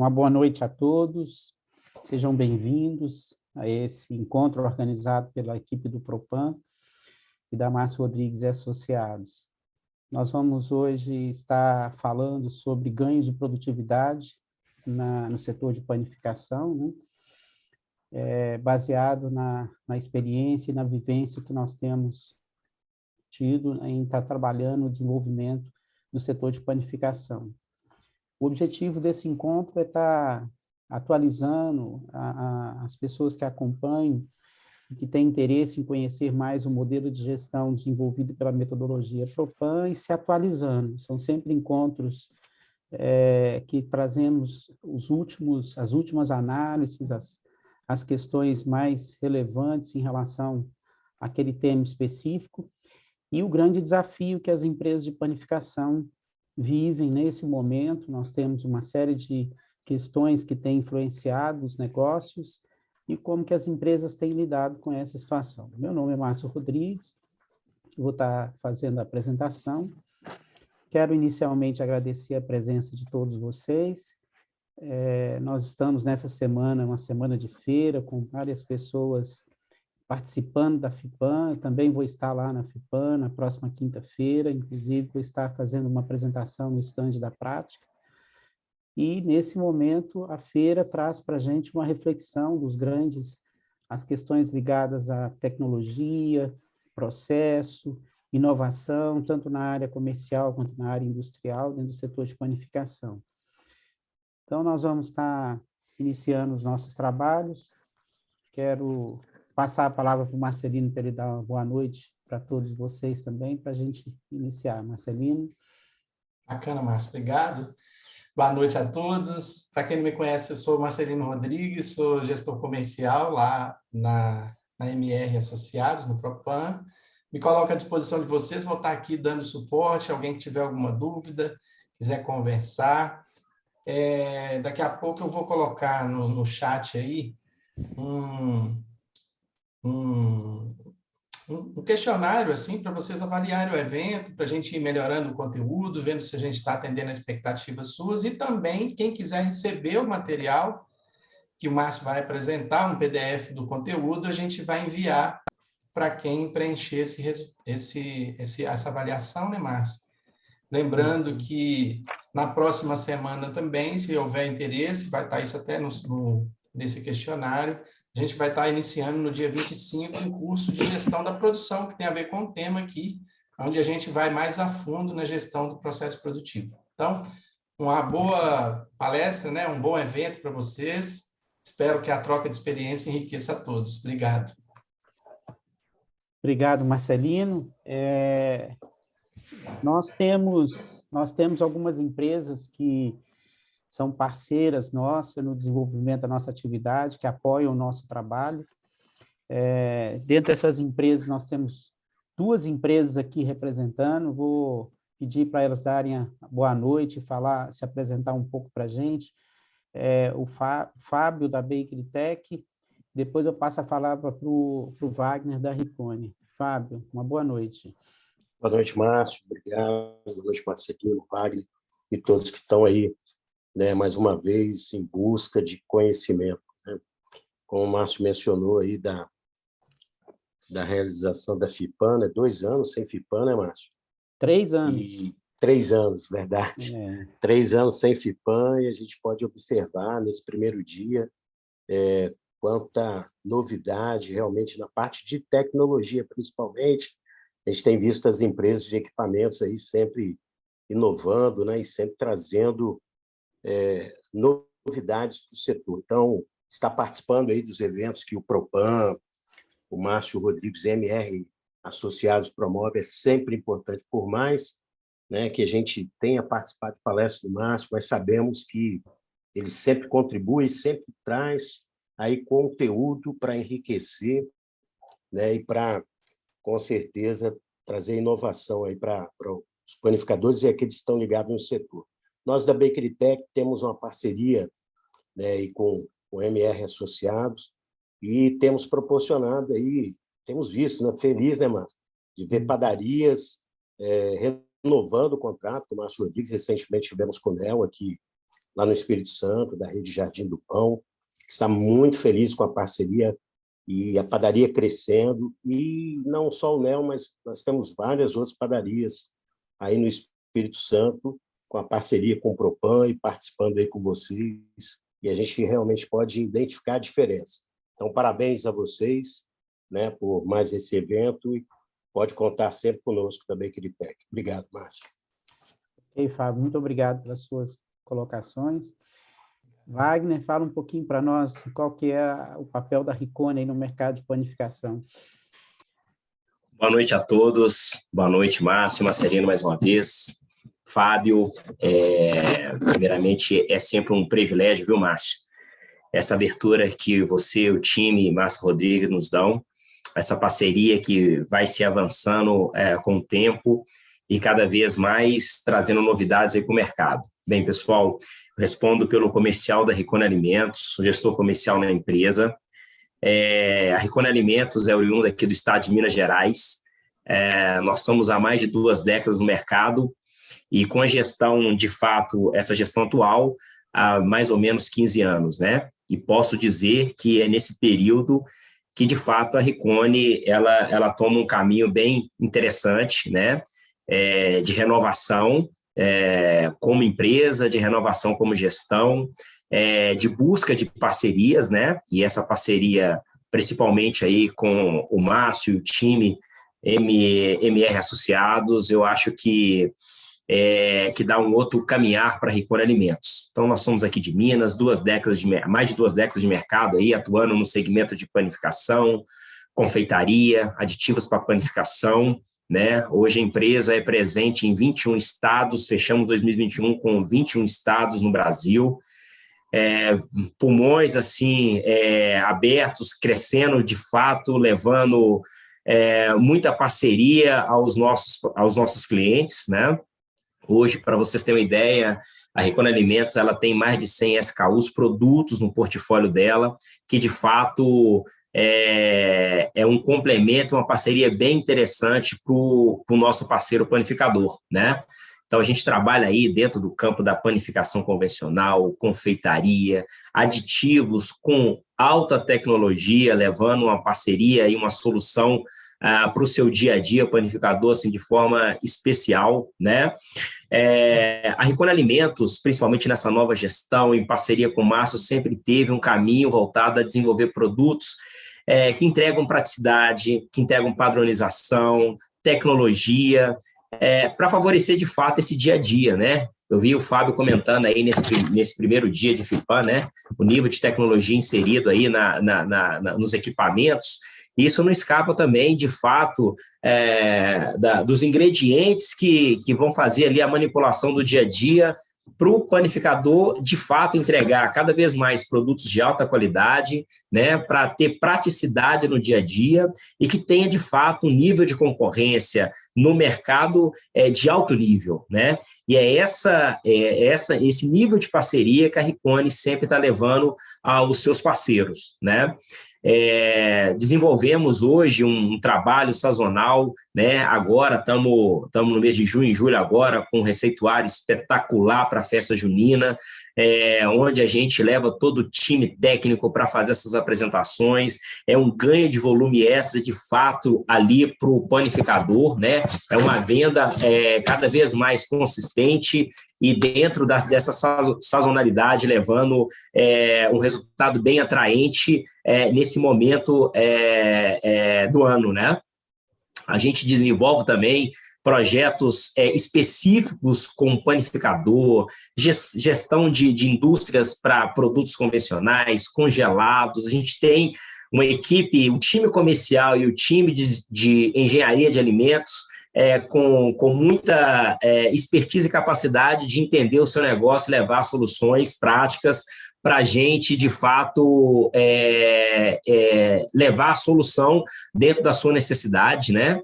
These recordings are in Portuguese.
Uma boa noite a todos, sejam bem-vindos a esse encontro organizado pela equipe do Propan e da Márcio Rodrigues e Associados. Nós vamos hoje estar falando sobre ganhos de produtividade no setor de panificação, né? Baseado na experiência e na vivência que nós temos tido em estar trabalhando no desenvolvimento do setor de panificação. O objetivo desse encontro é estar atualizando as pessoas que acompanham e que têm interesse em conhecer mais o modelo de gestão desenvolvido pela metodologia Propan e se atualizando. São sempre encontros que trazemos as últimas análises, as questões mais relevantes em relação àquele tema específico e o grande desafio que as empresas de panificação vivem nesse momento. Nós temos uma série de questões que têm influenciado os negócios e como que as empresas têm lidado com essa situação. Meu nome é Márcio Rodrigues, vou estar fazendo a apresentação. Quero inicialmente agradecer a presença de todos vocês. Nós estamos nessa semana, uma semana de feira, com várias pessoas participando da FIPAM. Eu também vou estar lá na FIPAM na próxima quinta-feira, inclusive vou estar fazendo uma apresentação no estande da prática. E, nesse momento, a feira traz para a gente uma reflexão as questões ligadas à tecnologia, processo, inovação, tanto na área comercial quanto na área industrial, dentro do setor de panificação. Então, nós vamos estar iniciando os nossos trabalhos. Quero passar a palavra para o Marcelino para ele dar uma boa noite para todos vocês também, para a gente iniciar. Marcelino. Bacana, Márcio. Obrigado. Boa noite a todos. Para quem não me conhece, eu sou Marcelino Rodrigues, sou gestor comercial lá na MR Associados, no Propan. Me coloco à disposição de vocês, vou estar aqui dando suporte, alguém que tiver alguma dúvida, quiser conversar. Daqui a pouco eu vou colocar no chat aí um questionário assim para vocês avaliarem o evento, para a gente ir melhorando o conteúdo, vendo se a gente está atendendo as expectativas suas, e também quem quiser receber o material que o Márcio vai apresentar, um PDF do conteúdo, a gente vai enviar para quem preencher essa avaliação, né, Márcio? Lembrando que na próxima semana também, se houver interesse, vai estar isso até nesse questionário. A gente vai estar iniciando no dia 25 um curso de gestão da produção, que tem a ver com o tema aqui, onde a gente vai mais a fundo na gestão do processo produtivo. Então, uma boa palestra, né? Um bom evento para vocês. Espero que a troca de experiência enriqueça a todos. Obrigado. Obrigado, Marcelino. Nós temos algumas empresas que são parceiras nossas no desenvolvimento da nossa atividade, que apoiam o nosso trabalho. Dentro dessas empresas, nós temos 2 empresas aqui representando. Vou pedir para elas darem a boa noite, se apresentar um pouco para a gente. O Fábio, da Bakery Tech. Depois eu passo a palavra para o Wagner, da Ripone. Fábio, uma boa noite. Boa noite, Márcio. Obrigado. Boa noite, Marcelino, Wagner e todos que estão aí, né, mais uma vez, em busca de conhecimento, né? Como o Márcio mencionou aí da realização da FIPAM, né? 2 anos sem FIPAM, né, Márcio? 3 anos. E 3 anos, verdade. 3 anos sem FIPAM, e a gente pode observar nesse primeiro dia quanta novidade realmente na parte de tecnologia, principalmente. A gente tem visto as empresas de equipamentos aí sempre inovando, né, e sempre trazendo novidades para o setor. Então, está participando aí dos eventos que o Propan, o Márcio Rodrigues, MR Associados promove, é sempre importante, por mais, né, que a gente tenha participado de palestras do Márcio, mas sabemos que ele sempre contribui, sempre traz aí conteúdo para enriquecer, né, e para, com certeza, trazer inovação aí para os panificadores e aqueles que estão ligados no setor. Nós, da Bakery Tech, temos uma parceria, né, e com o MR Associados, e temos proporcionado aí, temos visto, né, feliz, né, Márcio, de ver padarias renovando o contrato. O Márcio Rodrigues, recentemente tivemos com o Nel aqui lá no Espírito Santo, da rede Jardim do Pão, que está muito feliz com a parceria e a padaria crescendo, e não só o Neo, mas nós temos várias outras padarias aí no Espírito Santo, com a parceria com o Propan e participando aí com vocês, e a gente realmente pode identificar a diferença. Então, parabéns a vocês, né, por mais esse evento, e pode contar sempre conosco também, Critec. Obrigado, Márcio. Ok, Fábio, muito obrigado pelas suas colocações. Wagner, fala um pouquinho para nós qual que é o papel da Ricone aí no mercado de panificação. Boa noite a todos, boa noite, Márcio, Marcelino, mais uma vez. Fábio, primeiramente, é sempre um privilégio, viu, Márcio? Essa abertura que você, o time, Márcio Rodrigues, nos dão, essa parceria que vai se avançando com o tempo e cada vez mais trazendo novidades aí para o mercado. Bem, pessoal, eu respondo pelo comercial da Ricone Alimentos, sou gestor comercial na empresa. A Ricone Alimentos é oriunda aqui do estado de Minas Gerais. Nós estamos há mais de 2 décadas no mercado e com a gestão, de fato, essa gestão atual, há mais ou menos 15 anos, né? E posso dizer que é nesse período que, de fato, a Ricone, ela toma um caminho bem interessante, né? De renovação como empresa, de renovação como gestão, de busca de parcerias, né? E essa parceria, principalmente aí com o Márcio e o time MR Associados, eu acho que dá um outro caminhar para a Ricone Alimentos. Então, nós somos aqui de Minas, mais de 2 décadas de mercado, aí, atuando no segmento de panificação, confeitaria, aditivos para panificação, né? Hoje a empresa é presente em 21 estados, fechamos 2021 com 21 estados no Brasil, pulmões assim, abertos, crescendo de fato, levando muita parceria aos nossos clientes, né? Hoje, para vocês terem uma ideia, a Ricone Alimentos ela tem mais de 100 SKUs, produtos no portfólio dela, que de fato é um complemento, uma parceria bem interessante para o nosso parceiro panificador, né? Então, a gente trabalha aí dentro do campo da panificação convencional, confeitaria, aditivos com alta tecnologia, levando uma parceria e uma solução para o seu dia a dia, panificador, assim, de forma especial, né? A Ricone Alimentos, principalmente nessa nova gestão, em parceria com o Márcio, sempre teve um caminho voltado a desenvolver produtos que entregam praticidade, que entregam padronização, tecnologia, para favorecer, de fato, esse dia a dia, né? Eu vi o Fábio comentando aí nesse primeiro dia de FIPAM, né? O nível de tecnologia inserido aí nos equipamentos. Isso não escapa também, de fato, dos ingredientes que vão fazer ali a manipulação do dia a dia para o panificador, de fato, entregar cada vez mais produtos de alta qualidade, né, para ter praticidade no dia a dia e que tenha, de fato, um nível de concorrência no mercado de alto nível, né? E esse nível de parceria que a Ricone sempre está levando aos seus parceiros, né? Desenvolvemos hoje um trabalho sazonal, né? Agora estamos no mês de junho e julho agora com um receituário espetacular para a festa junina, onde a gente leva todo o time técnico para fazer essas apresentações, é um ganho de volume extra de fato ali para o panificador, né? É uma venda cada vez mais consistente e dentro dessa sazonalidade, levando um resultado bem atraente nesse momento do ano, né? A gente desenvolve também projetos específicos com panificador, gestão de indústrias para produtos convencionais, congelados. A gente tem uma equipe, um time comercial e o time de engenharia de alimentos com muita expertise e capacidade de entender o seu negócio e levar soluções práticas para a gente, de fato, levar a solução dentro da sua necessidade, né?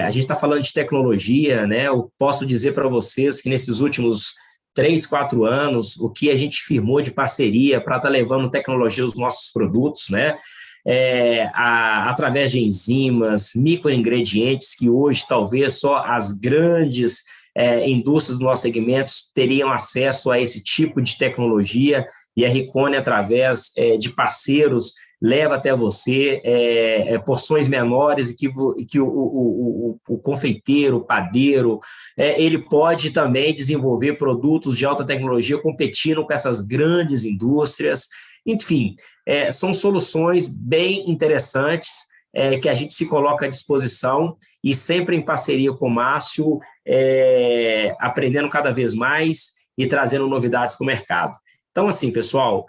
A gente está falando de tecnologia, né? Eu posso dizer para vocês que nesses últimos 3, 4 anos, o que a gente firmou de parceria para estar levando tecnologia aos nossos produtos, né? Através de enzimas, microingredientes que hoje talvez só as grandes indústrias do nosso segmento teriam acesso a esse tipo de tecnologia, e a Ricone, através de parceiros, leva até você porções menores, e que o confeiteiro, o padeiro, ele pode também desenvolver produtos de alta tecnologia competindo com essas grandes indústrias. Enfim, são soluções bem interessantes que a gente se coloca à disposição, e sempre em parceria com o Márcio, aprendendo cada vez mais e trazendo novidades para o mercado. Então, assim, pessoal,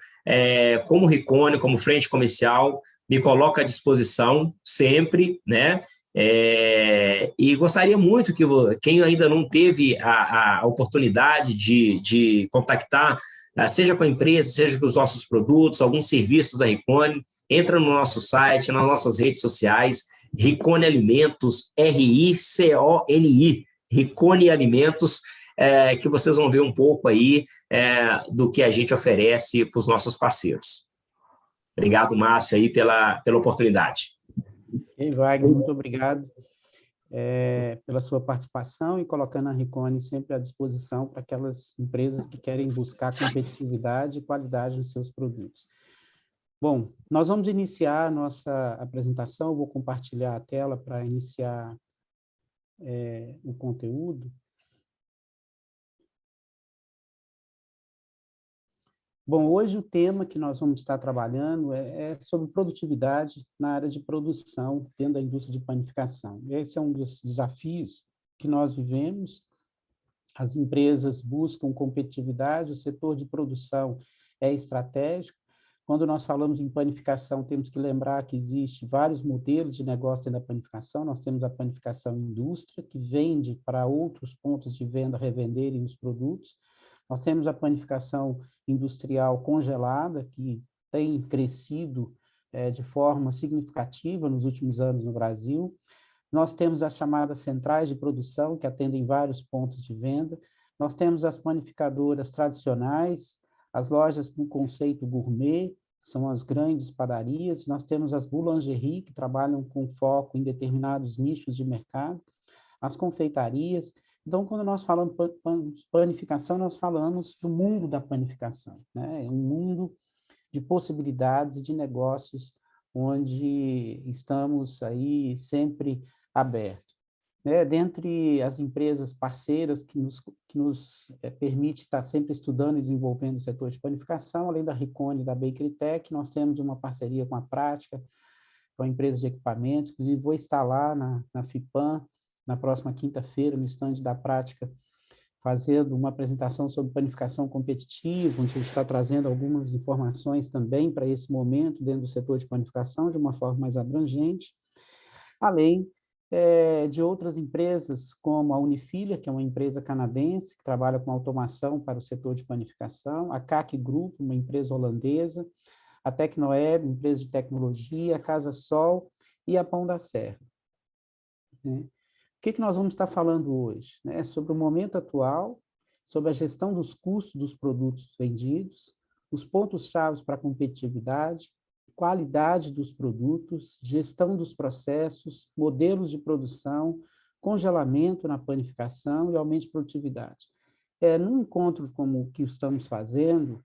como Ricone, como frente comercial, me coloco à disposição sempre, né? E gostaria muito que quem ainda não teve a oportunidade de contactar, seja com a empresa, seja com os nossos produtos, alguns serviços da Ricone, entra no nosso site, nas nossas redes sociais, Ricone Alimentos, RICONI, Ricone Alimentos, que vocês vão ver um pouco aí do que a gente oferece para os nossos parceiros. Obrigado, Márcio, aí pela oportunidade. Ei, Wagner, muito obrigado pela sua participação e colocando a Ricone sempre à disposição para aquelas empresas que querem buscar competitividade e qualidade nos seus produtos. Bom, nós vamos iniciar a nossa apresentação, eu vou compartilhar a tela para iniciar o conteúdo. Bom, hoje o tema que nós vamos estar trabalhando é sobre produtividade na área de produção dentro da indústria de panificação. Esse é um dos desafios que nós vivemos. As empresas buscam competitividade, o setor de produção é estratégico. Quando nós falamos em panificação, temos que lembrar que existe vários modelos de negócio dentro da panificação. Nós temos a panificação indústria, que vende para outros pontos de venda revenderem os produtos. Nós temos a panificação industrial congelada, que tem crescido de forma significativa nos últimos anos no Brasil. Nós temos as chamadas centrais de produção, que atendem vários pontos de venda. Nós temos as panificadoras tradicionais, as lojas no conceito gourmet, são as grandes padarias. Nós temos as boulangeries, que trabalham com foco em determinados nichos de mercado, as confeitarias. Então, quando nós falamos panificação, nós falamos do mundo da panificação, né? Um mundo de possibilidades e de negócios onde estamos aí sempre abertos. Dentre as empresas parceiras que nos permite estar sempre estudando e desenvolvendo o setor de panificação, além da Ricone e da Bakery Tech, nós temos uma parceria com a Prática, com a empresa de equipamentos. Inclusive, vou estar lá na FIPAM, na próxima quinta-feira, no estande da Prática, fazendo uma apresentação sobre panificação competitiva, onde a gente está trazendo algumas informações também para esse momento dentro do setor de panificação, de uma forma mais abrangente, além de outras empresas, como a Unifilia, que é uma empresa canadense, que trabalha com automação para o setor de panificação, a CAC Group, uma empresa holandesa, a Tecnoeb, empresa de tecnologia, a Casa Sol e a Pão da Serra. O que nós vamos estar falando hoje? Sobre o momento atual, sobre a gestão dos custos dos produtos vendidos, os pontos-chave para a competitividade, qualidade dos produtos, gestão dos processos, modelos de produção, congelamento na panificação e aumento de produtividade. Num encontro como o que estamos fazendo,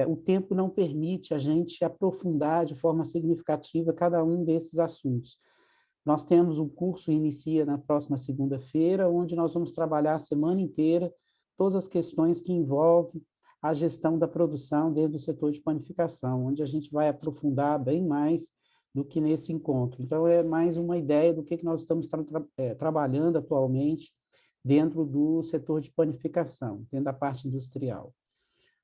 o tempo não permite a gente aprofundar de forma significativa cada um desses assuntos. Nós temos um curso que inicia na próxima segunda-feira, onde nós vamos trabalhar a semana inteira todas as questões que envolvem a gestão da produção dentro do setor de panificação, onde a gente vai aprofundar bem mais do que nesse encontro. Então, é mais uma ideia do que nós estamos trabalhando atualmente dentro do setor de panificação, dentro da parte industrial.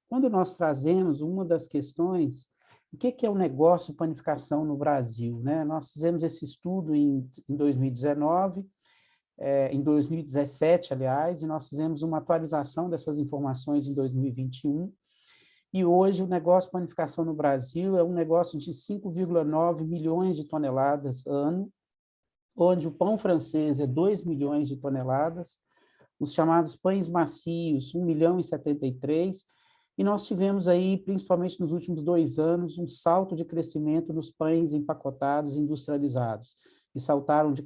Quando nós trazemos uma das questões, o que é o negócio de panificação no Brasil? Nós fizemos esse estudo em 2019, em 2017, aliás, e nós fizemos uma atualização dessas informações em 2021, e hoje o negócio de panificação no Brasil é um negócio de 5,9 milhões de toneladas ano, onde o pão francês é 2 milhões de toneladas, os chamados pães macios, 1 milhão e 73, e nós tivemos aí, principalmente nos últimos 2 anos, um salto de crescimento nos pães empacotados industrializados, que saltaram de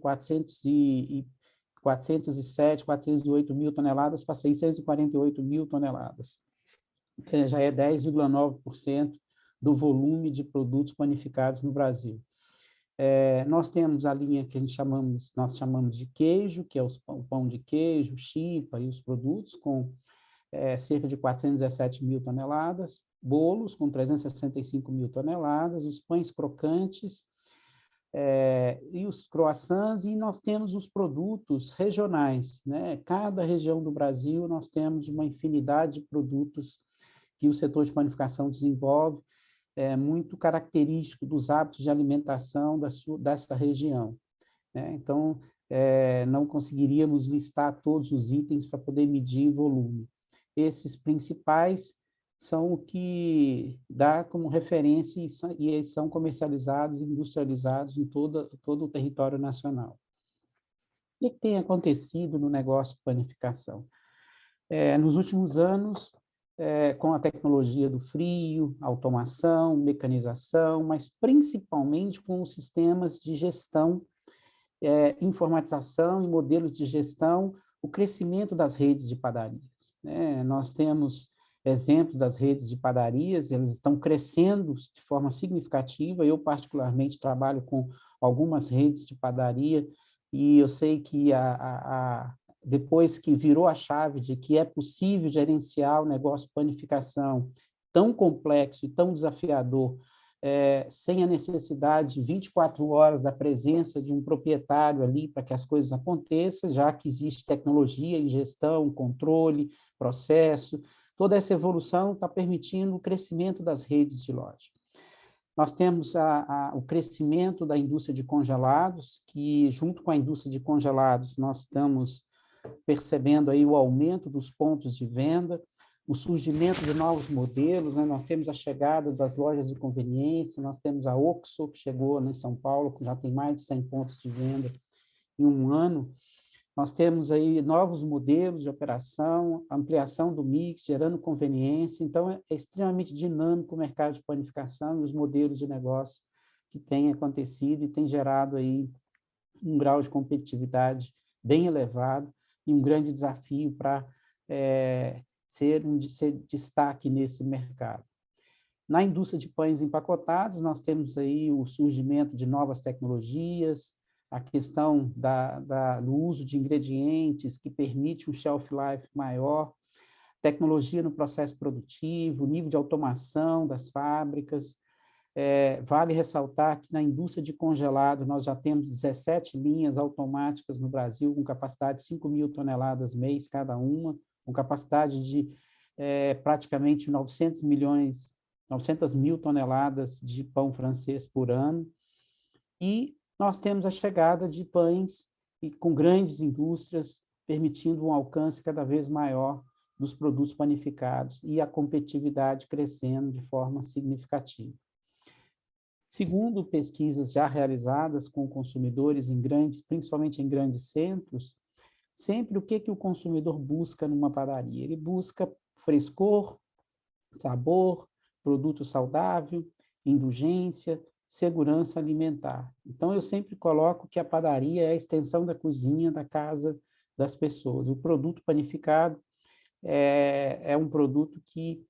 407, 408 mil toneladas para 648 mil toneladas. Já é 10,9% do volume de produtos panificados no Brasil. Nós temos a linha que nós chamamos de queijo, que é o pão de queijo, chipa e os produtos, com cerca de 417 mil toneladas, bolos com 365 mil toneladas, os pães crocantes, e os croissants, e nós temos os produtos regionais, né? Cada região do Brasil nós temos uma infinidade de produtos que o setor de panificação desenvolve, muito característico dos hábitos de alimentação dessa região, né? Então, não conseguiríamos listar todos os itens para poder medir em volume. Esses principais são o que dá como referência e são comercializados e industrializados em todo o território nacional. O que tem acontecido no negócio de panificação? Nos últimos anos, com a tecnologia do frio, automação, mecanização, mas principalmente com os sistemas de gestão, informatização e modelos de gestão, o crescimento das redes de padarias, né? Nós temos exemplos das redes de padarias, elas estão crescendo de forma significativa. Eu, particularmente, trabalho com algumas redes de padaria, e eu sei que depois que virou a chave de que é possível gerenciar o negócio de panificação tão complexo e tão desafiador, sem a necessidade de 24 horas da presença de um proprietário ali para que as coisas aconteçam, já que existe tecnologia em gestão, controle, processo, toda essa evolução está permitindo o crescimento das redes de loja. Nós temos o crescimento da indústria de congelados, que junto com a indústria de congelados nós estamos percebendo aí o aumento dos pontos de venda, o surgimento de novos modelos, né? Nós temos a chegada das lojas de conveniência, nós temos a OXXO, que chegou em São Paulo, que já tem mais de 100 pontos de venda em um ano. Nós temos aí novos modelos de operação, ampliação do mix, gerando conveniência. Então, é extremamente dinâmico o mercado de panificação e os modelos de negócio que têm acontecido e têm gerado aí um grau de competitividade bem elevado e um grande desafio para ser destaque nesse mercado. Na indústria de pães empacotados, nós temos aí o surgimento de novas tecnologias, a questão do uso de ingredientes que permite um shelf life maior, tecnologia no processo produtivo, nível de automação das fábricas. Vale ressaltar que na indústria de congelado nós já temos 17 linhas automáticas no Brasil, com capacidade de 5 mil toneladas mês cada uma, com capacidade de praticamente 900 mil toneladas de pão francês por ano. E nós temos a chegada de pães com grandes indústrias, permitindo um alcance cada vez maior dos produtos panificados e a competitividade crescendo de forma significativa. Segundo pesquisas já realizadas com consumidores principalmente em grandes centros, sempre o que o consumidor busca numa padaria? Ele busca frescor, sabor, produto saudável, indulgência, segurança alimentar. Então, eu sempre coloco que a padaria é a extensão da cozinha da casa das pessoas. O produto panificado é um produto que,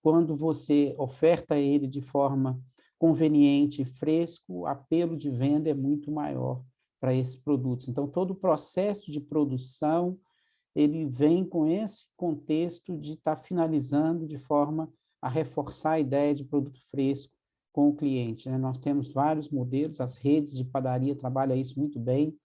quando você oferta ele de forma conveniente e fresco, o apelo de venda é muito maior para esses produtos. Então, todo o processo de produção, ele vem com esse contexto de estar finalizando de forma a reforçar a ideia de produto fresco com o cliente, né? Nós temos vários modelos, as redes de padaria trabalham isso muito bem,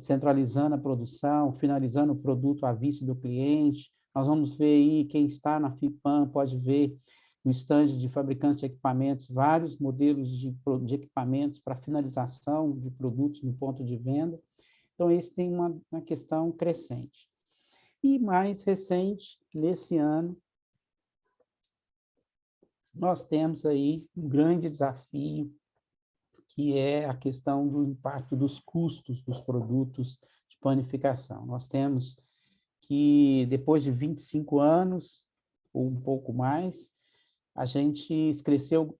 centralizando a produção, finalizando o produto à vista do cliente. Nós vamos ver aí, quem está na FIPAM pode ver no estande de fabricantes de equipamentos, vários modelos de equipamentos para finalização de produtos no ponto de venda. Então, esse tem uma questão crescente. E mais recente, nesse ano, nós temos aí um grande desafio, que é a questão do impacto dos custos dos produtos de panificação. Nós temos que, depois de 25 anos, ou um pouco mais, a gente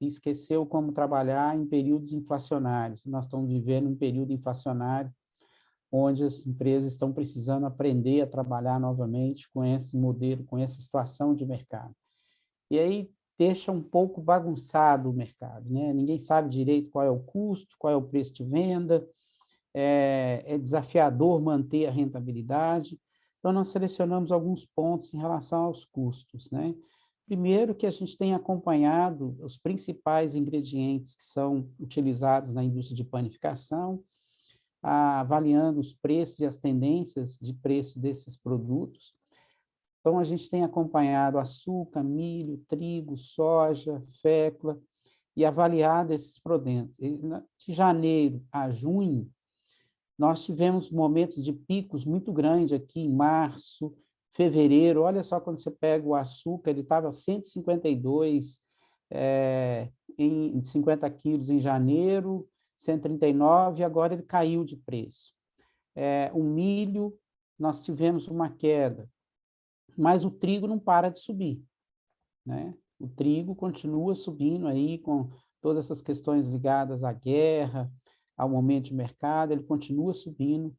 esqueceu como trabalhar em períodos inflacionários. Nós estamos vivendo um período inflacionário onde as empresas estão precisando aprender a trabalhar novamente com esse modelo, com essa situação de mercado. E aí deixa um pouco bagunçado o mercado, né? Ninguém sabe direito qual é o custo, qual é o preço de venda, é desafiador manter a rentabilidade. Então, nós selecionamos alguns pontos em relação aos custos, né? Primeiro, que a gente tem acompanhado os principais ingredientes que são utilizados na indústria de panificação, avaliando os preços e as tendências de preço desses produtos. Então, a gente tem acompanhado açúcar, milho, trigo, soja, fécula, e avaliado esses produtos. De janeiro a junho, nós tivemos momentos de picos muito grandes aqui em março, fevereiro. Olha só, quando você pega o açúcar, ele estava 152 em 50 quilos em janeiro, 139, e agora ele caiu de preço. O milho, nós tivemos uma queda, mas o trigo não para de subir, né? O trigo continua subindo aí com todas essas questões ligadas à guerra, ao momento de mercado, ele continua subindo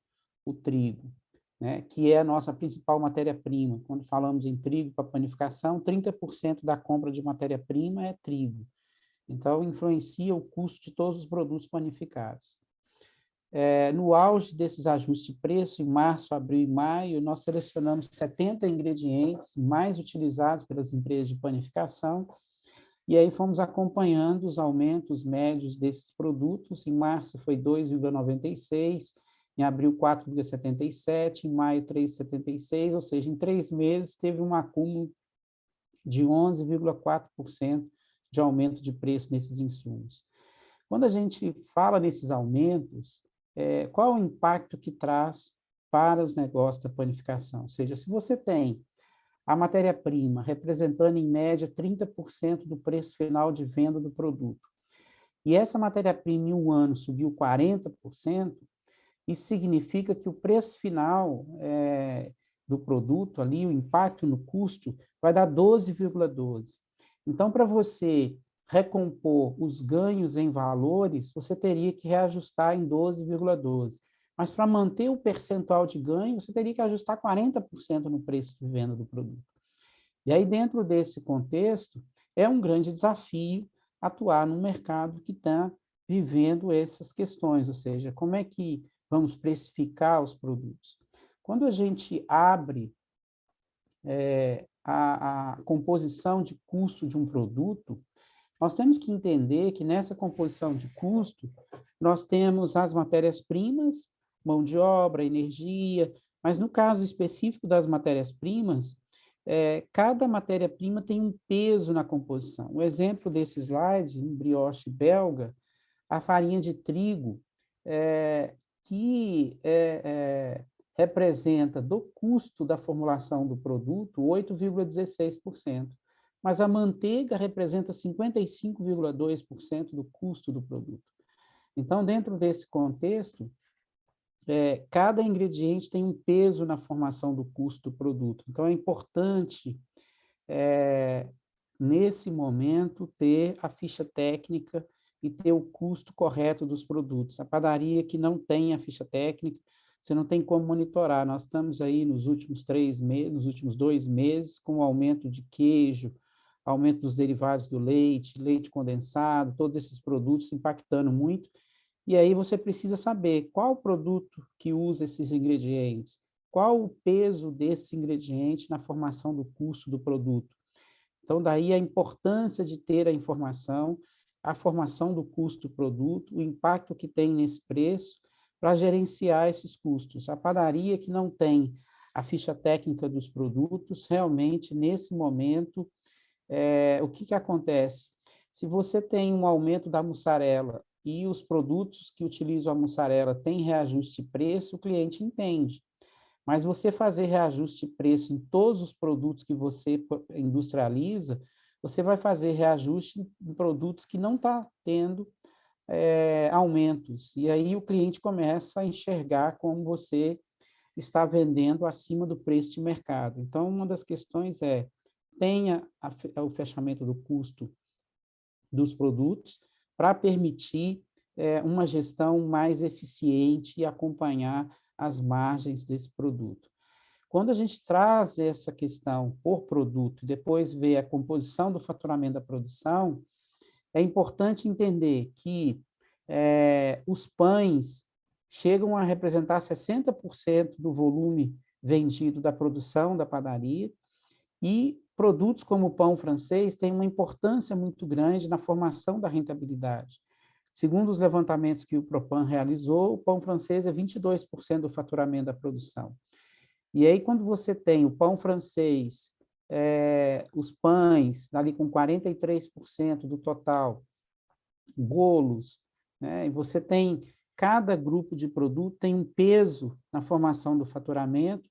o trigo, né? Que é a nossa principal matéria-prima. Quando falamos em trigo para panificação, 30% da compra de matéria-prima é trigo. Então, influencia o custo de todos os produtos panificados. No auge desses ajustes de preço, em março, abril e maio, nós selecionamos 70 ingredientes mais utilizados pelas empresas de panificação, e aí fomos acompanhando os aumentos médios desses produtos. Em março foi 2,96, em abril 4,77, em maio 3,76, ou seja, em 3 meses teve um acúmulo de 11,4% de aumento de preço nesses insumos. Quando a gente fala nesses aumentos, qual é o impacto que traz para os negócios da panificação? Ou seja, se você tem a matéria-prima representando, em média, 30% do preço final de venda do produto, e essa matéria-prima em um ano subiu 40%, isso significa que o preço final do produto ali, o impacto no custo, vai dar 12,12. Então, para você recompor os ganhos em valores, você teria que reajustar em 12,12. Mas para manter o percentual de ganho, você teria que ajustar 40% no preço de venda do produto. E aí, dentro desse contexto, é um grande desafio atuar num mercado que está vivendo essas questões, ou seja, como é que vamos precificar os produtos? Quando a gente abre a composição de custo de um produto, nós temos que entender que nessa composição de custo, nós temos as matérias-primas, mão de obra, energia, mas no caso específico das matérias-primas, cada matéria-prima tem um peso na composição. O exemplo desse slide, um brioche belga, a farinha de trigo, que representa do custo da formulação do produto 8,16%. Mas a manteiga representa 55,2% do custo do produto. Então, dentro desse contexto, cada ingrediente tem um peso na formação do custo do produto. Então, é importante, nesse momento, ter a ficha técnica e ter o custo correto dos produtos. A padaria que não tem a ficha técnica, você não tem como monitorar. Nós estamos aí nos últimos 3 meses, nos últimos 2 meses, com o aumento de queijo, aumento dos derivados do leite, leite condensado, todos esses produtos impactando muito. E aí você precisa saber qual produto que usa esses ingredientes, qual o peso desse ingrediente na formação do custo do produto. Então, daí a importância de ter a informação, a formação do custo do produto, o impacto que tem nesse preço, para gerenciar esses custos. A padaria que não tem a ficha técnica dos produtos, realmente, nesse momento, o que acontece? Se você tem um aumento da mussarela e os produtos que utilizam a mussarela têm reajuste de preço, o cliente entende. Mas você fazer reajuste de preço em todos os produtos que você industrializa, você vai fazer reajuste em produtos que não está tendo aumentos. E aí o cliente começa a enxergar como você está vendendo acima do preço de mercado. Então, uma das questões tenha o fechamento do custo dos produtos para permitir uma gestão mais eficiente e acompanhar as margens desse produto. Quando a gente traz essa questão por produto e depois vê a composição do faturamento da produção, é importante entender que os pães chegam a representar 60% do volume vendido da produção da padaria, e produtos como o pão francês têm uma importância muito grande na formação da rentabilidade. Segundo os levantamentos que o Propan realizou, o pão francês é 22% do faturamento da produção. E aí, quando você tem o pão francês, os pães, ali com 43% do total, bolos, né? E você tem, cada grupo de produto tem um peso na formação do faturamento,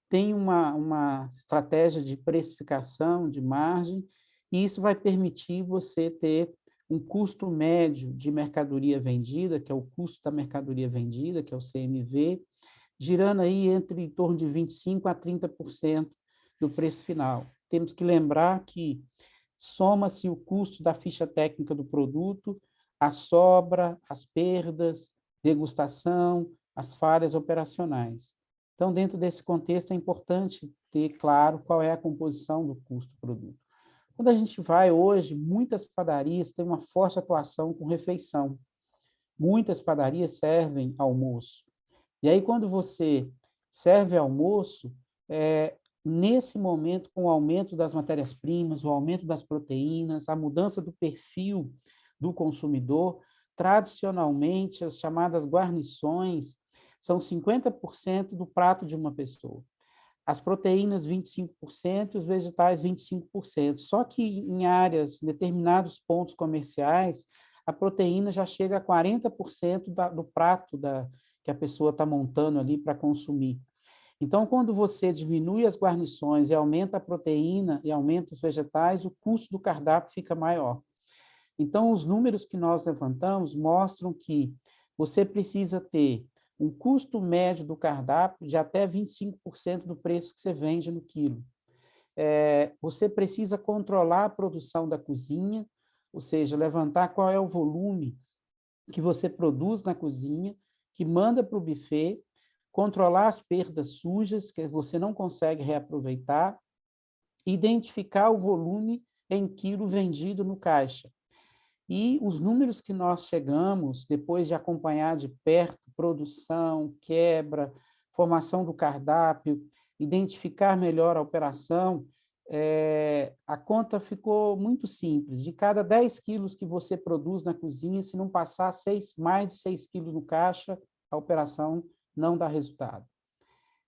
tem uma estratégia de precificação, de margem, e isso vai permitir você ter um custo médio de mercadoria vendida, que é o custo da mercadoria vendida, que é o CMV, girando aí em torno de 25% a 30% do preço final. Temos que lembrar que soma-se o custo da ficha técnica do produto, a sobra, as perdas, degustação, as falhas operacionais. Então, dentro desse contexto, é importante ter claro qual é a composição do custo do produto. Quando a gente vai hoje, muitas padarias têm uma forte atuação com refeição. Muitas padarias servem almoço. E aí, quando você serve almoço, nesse momento, com o aumento das matérias-primas, o aumento das proteínas, a mudança do perfil do consumidor, tradicionalmente, as chamadas guarnições são 50% do prato de uma pessoa. As proteínas, 25%, os vegetais, 25%. Só que em áreas, em determinados pontos comerciais, a proteína já chega a 40% do prato que a pessoa está montando ali para consumir. Então, quando você diminui as guarnições e aumenta a proteína e aumenta os vegetais, o custo do cardápio fica maior. Então, os números que nós levantamos mostram que você precisa ter um custo médio do cardápio de até 25% do preço que você vende no quilo. Você precisa controlar a produção da cozinha, ou seja, levantar qual é o volume que você produz na cozinha, que manda para o buffet, controlar as perdas sujas, que você não consegue reaproveitar, identificar o volume em quilo vendido no caixa. E os números que nós chegamos, depois de acompanhar de perto produção, quebra, formação do cardápio, identificar melhor a operação, a conta ficou muito simples. De cada 10 quilos que você produz na cozinha, se não passar mais de 6 quilos no caixa, a operação não dá resultado.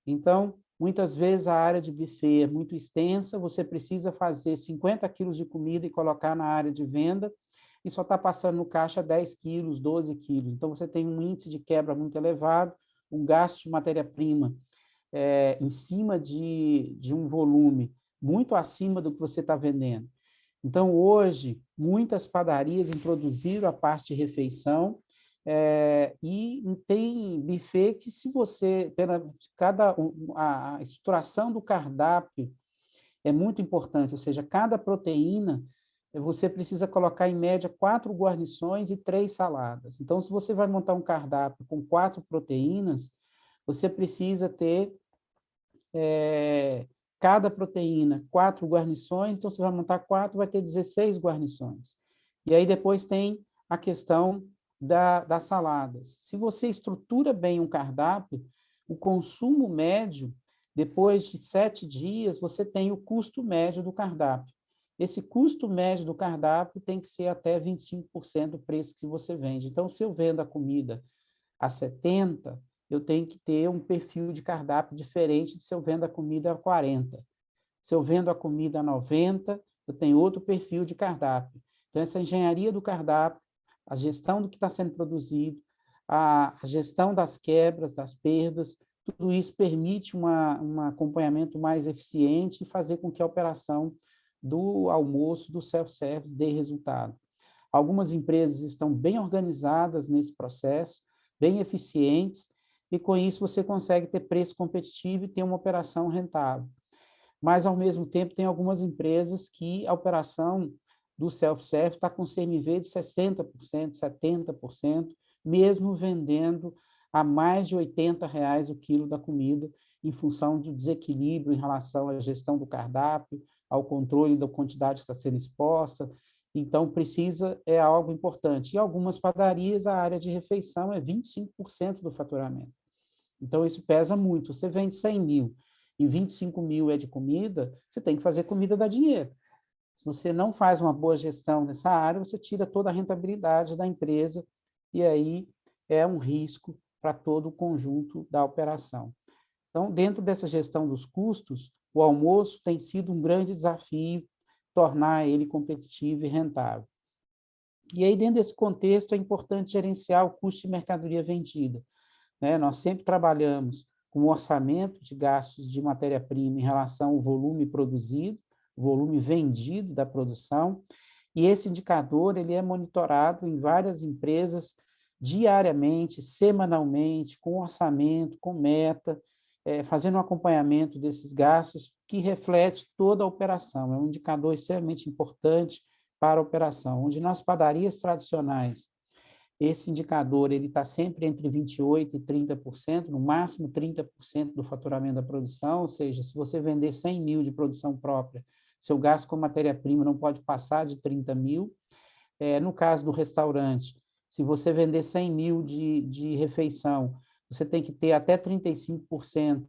Então, muitas vezes a área de buffet é muito extensa, você precisa fazer 50 quilos de comida e colocar na área de venda, e só está passando no caixa 10 quilos, 12 quilos. Então, você tem um índice de quebra muito elevado, um gasto de matéria-prima em cima de um volume muito acima do que você está vendendo. Então, hoje, muitas padarias introduziram a parte de refeição, e tem buffet que, se você, a estruturação do cardápio é muito importante, ou seja, cada proteína, você precisa colocar, em média, 4 guarnições e 3 saladas. Então, se você vai montar um cardápio com 4 proteínas, você precisa ter, cada proteína, 4 guarnições, então você vai montar 4, vai ter 16 guarnições. E aí depois tem a questão das saladas. Se você estrutura bem um cardápio, o consumo médio, depois de 7 dias, você tem o custo médio do cardápio. Esse custo médio do cardápio tem que ser até 25% do preço que você vende. Então, se eu vendo a comida a 70, eu tenho que ter um perfil de cardápio diferente de se eu vendo a comida a 40. Se eu vendo a comida a 90, eu tenho outro perfil de cardápio. Então, essa engenharia do cardápio, a gestão do que está sendo produzido, a gestão das quebras, das perdas, tudo isso permite um acompanhamento mais eficiente e fazer com que a operação do almoço, do self-service, dê resultado. Algumas empresas estão bem organizadas nesse processo, bem eficientes, e com isso você consegue ter preço competitivo e ter uma operação rentável. Mas, ao mesmo tempo, tem algumas empresas que a operação do self-service está com CMV de 60%, 70%, mesmo vendendo a mais de R$80 o quilo da comida, em função do desequilíbrio em relação à gestão do cardápio, ao controle da quantidade que está sendo exposta. Então, é algo importante. Em algumas padarias, a área de refeição é 25% do faturamento. Então, isso pesa muito. Você vende 100 mil e 25 mil é de comida, você tem que fazer comida dar dinheiro. Se você não faz uma boa gestão nessa área, você tira toda a rentabilidade da empresa e aí é um risco para todo o conjunto da operação. Então, dentro dessa gestão dos custos, o almoço tem sido um grande desafio, tornar ele competitivo e rentável. E aí, dentro desse contexto, é importante gerenciar o custo de mercadoria vendida, né? Nós sempre trabalhamos com um orçamento de gastos de matéria-prima em relação ao volume produzido, volume vendido da produção, e esse indicador ele é monitorado em várias empresas diariamente, semanalmente, com orçamento, com meta, fazendo um acompanhamento desses gastos que reflete toda a operação. É um indicador extremamente importante para a operação, onde nas padarias tradicionais, esse indicador está sempre entre 28% e 30%, no máximo 30% do faturamento da produção, ou seja, se você vender 100 mil de produção própria, seu gasto com matéria-prima não pode passar de 30 mil. No caso do restaurante, se você vender 100 mil de refeição, você tem que ter até 35%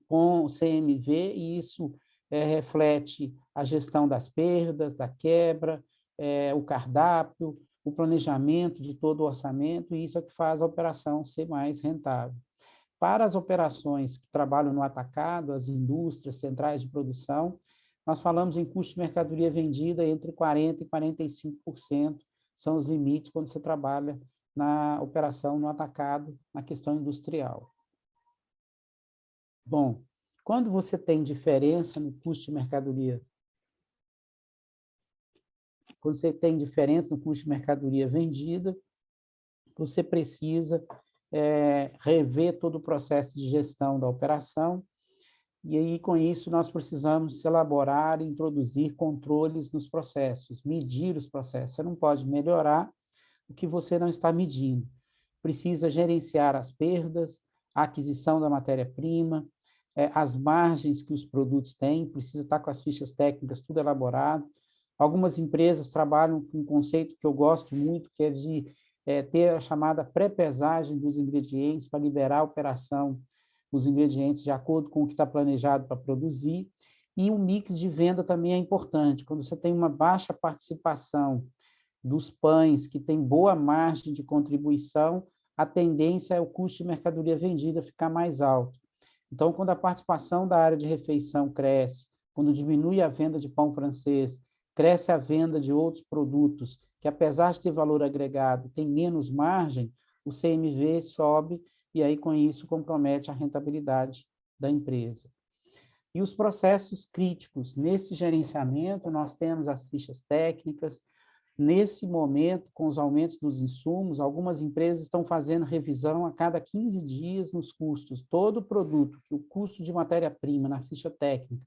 com CMV, e isso reflete a gestão das perdas, da quebra, o cardápio, o planejamento de todo o orçamento, e isso é o que faz a operação ser mais rentável. Para as operações que trabalham no atacado, as indústrias, centrais de produção, nós falamos em custo de mercadoria vendida entre 40% e 45%, são os limites quando você trabalha na operação no atacado, na questão industrial. Bom, quando você tem diferença no custo de mercadoria, quando você tem diferença no custo de mercadoria vendida, você precisa rever todo o processo de gestão da operação, e aí, com isso, nós precisamos elaborar e introduzir controles nos processos, medir os processos. Você não pode melhorar o que você não está medindo. Precisa gerenciar as perdas, a aquisição da matéria-prima, as margens que os produtos têm, precisa estar com as fichas técnicas tudo elaborado. Algumas empresas trabalham com um conceito que eu gosto muito, que é de ter a chamada pré-pesagem dos ingredientes para liberar a operação, os ingredientes de acordo com o que está planejado para produzir, e o mix de venda também é importante. Quando você tem uma baixa participação dos pães, que tem boa margem de contribuição, a tendência é o custo de mercadoria vendida ficar mais alto. Então, quando a participação da área de refeição cresce, quando diminui a venda de pão francês, cresce a venda de outros produtos, que apesar de ter valor agregado, tem menos margem, o CMV sobe, e aí, com isso, compromete a rentabilidade da empresa. E os processos críticos. Nesse gerenciamento, nós temos as fichas técnicas. Nesse momento, com os aumentos dos insumos, algumas empresas estão fazendo revisão a cada 15 dias nos custos. Todo produto que o custo de matéria-prima na ficha técnica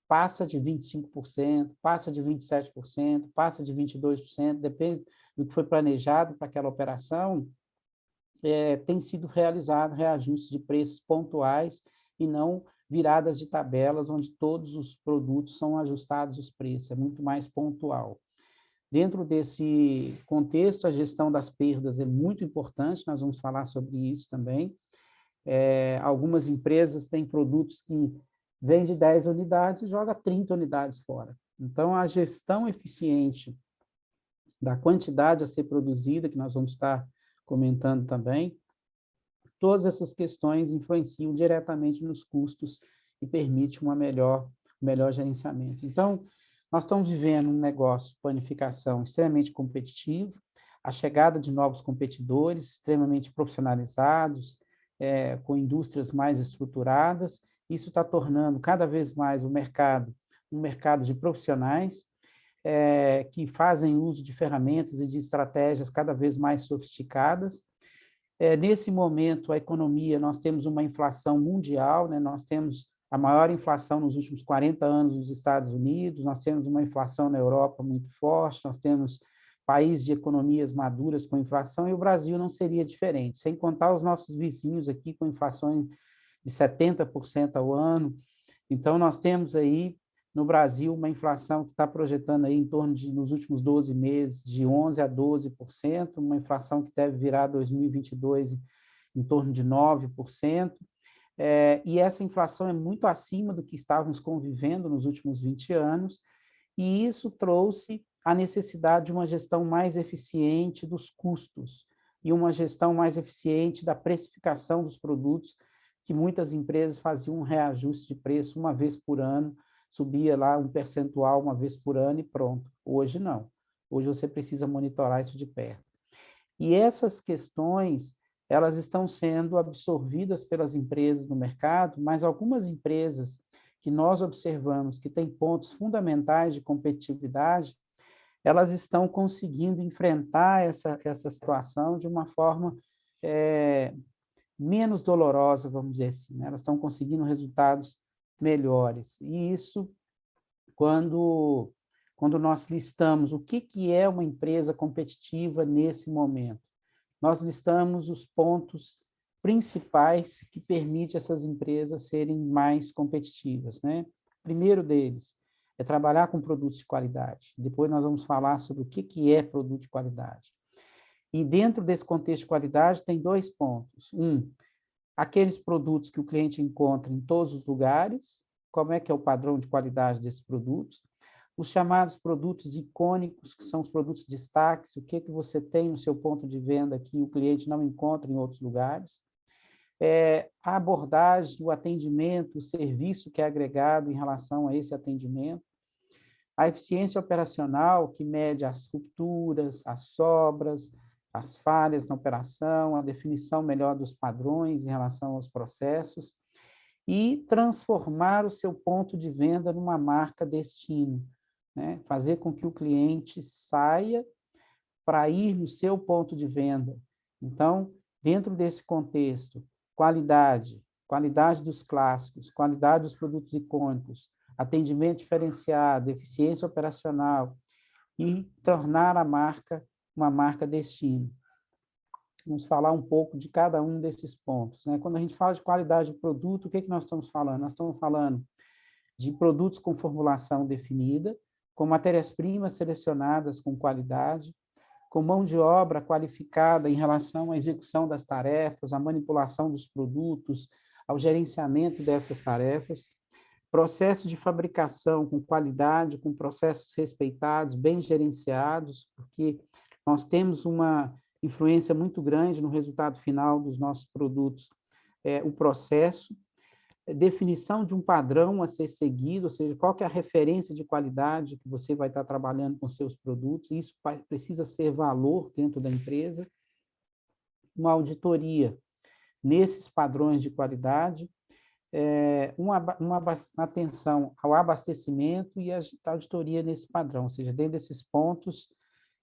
passa de 25%, passa de 27%, passa de 22%, depende do que foi planejado para aquela operação, tem sido realizado reajustes de preços pontuais e não viradas de tabelas onde todos os produtos são ajustados os preços, é muito mais pontual. Dentro desse contexto, a gestão das perdas é muito importante, nós vamos falar sobre isso também. Algumas empresas têm produtos que vende 10 unidades e joga 30 unidades fora. Então, a gestão eficiente da quantidade a ser produzida, que nós vamos estar comentando também, todas essas questões influenciam diretamente nos custos e permitem um melhor gerenciamento. Então, nós estamos vivendo um negócio de panificação extremamente competitivo, a chegada de novos competidores extremamente profissionalizados, com indústrias mais estruturadas. Isso está tornando cada vez mais o mercado um mercado de profissionais que fazem uso de ferramentas e de estratégias cada vez mais sofisticadas. Nesse momento, a economia, nós temos uma inflação mundial, né? Nós temos a maior inflação nos últimos 40 anos nos Estados Unidos, nós temos uma inflação na Europa muito forte, nós temos país de economias maduras com inflação, e o Brasil não seria diferente, sem contar os nossos vizinhos aqui com inflações de 70% ao ano. Então, nós temos aí, no Brasil, uma inflação que está projetando aí em torno de, nos últimos 12 meses, de 11% a 12%, uma inflação que deve virar 2022 em torno de 9%, e essa inflação é muito acima do que estávamos convivendo nos últimos 20 anos, e isso trouxe a necessidade de uma gestão mais eficiente dos custos e uma gestão mais eficiente da precificação dos produtos, que muitas empresas faziam um reajuste de preço uma vez por ano, subia lá um percentual uma vez por ano e pronto. Hoje não. Hoje você precisa monitorar isso de perto. E essas questões, elas estão sendo absorvidas pelas empresas no mercado, mas algumas empresas que nós observamos que têm pontos fundamentais de competitividade, elas estão conseguindo enfrentar essa situação de uma forma menos dolorosa, vamos dizer assim, né? Elas estão conseguindo resultados melhores. E isso, quando nós listamos o que é uma empresa competitiva nesse momento, nós listamos os pontos principais que permitem essas empresas serem mais competitivas, né? O primeiro deles é trabalhar com produtos de qualidade. Depois nós vamos falar sobre o que é produto de qualidade. E dentro desse contexto de qualidade tem 2 pontos. Aqueles produtos que o cliente encontra em todos os lugares, como é que é o padrão de qualidade desses produtos. Os chamados produtos icônicos, que são os produtos destaques, o que você tem no seu ponto de venda que o cliente não encontra em outros lugares. A abordagem, o atendimento, o serviço que é agregado em relação a esse atendimento. A eficiência operacional, que mede as rupturas, as sobras, as falhas na operação, a definição melhor dos padrões em relação aos processos, e transformar o seu ponto de venda numa marca destino, né? Fazer com que o cliente saia para ir no seu ponto de venda. Então, dentro desse contexto, qualidade dos clássicos, qualidade dos produtos icônicos, atendimento diferenciado, eficiência operacional, e tornar a marca uma marca destino. Vamos falar um pouco de cada um desses pontos, né? Quando a gente fala de qualidade do produto, o que nós estamos falando? Nós estamos falando de produtos com formulação definida, com matérias-primas selecionadas com qualidade, com mão de obra qualificada em relação à execução das tarefas, à manipulação dos produtos, ao gerenciamento dessas tarefas, processo de fabricação com qualidade, com processos respeitados, bem gerenciados, porque nós temos uma influência muito grande no resultado final dos nossos produtos, o processo, definição de um padrão a ser seguido, ou seja, qual que é a referência de qualidade que você vai estar trabalhando com seus produtos, isso precisa ser valor dentro da empresa, uma auditoria nesses padrões de qualidade, uma atenção ao abastecimento e a auditoria nesse padrão, ou seja, dentro desses pontos,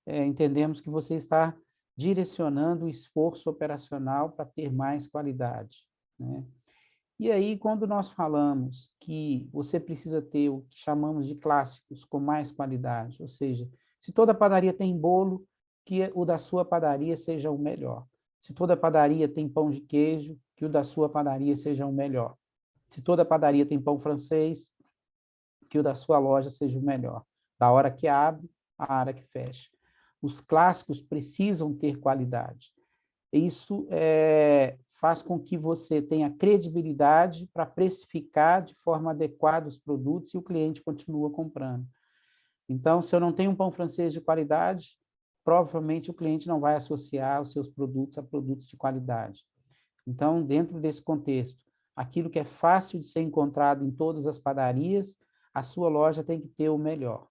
entendemos que você está direcionando o esforço operacional para ter mais qualidade, né? E aí, quando nós falamos que você precisa ter o que chamamos de clássicos com mais qualidade, ou seja, se toda padaria tem bolo, que o da sua padaria seja o melhor. Se toda padaria tem pão de queijo, que o da sua padaria seja o melhor. Se toda padaria tem pão francês, que o da sua loja seja o melhor. Da hora que abre, à hora que fecha. Os clássicos precisam ter qualidade. Isso faz com que você tenha credibilidade para precificar de forma adequada os produtos e o cliente continua comprando. Então, se eu não tenho um pão francês de qualidade, provavelmente o cliente não vai associar os seus produtos a produtos de qualidade. Então, dentro desse contexto, aquilo que é fácil de ser encontrado em todas as padarias, a sua loja tem que ter o melhor.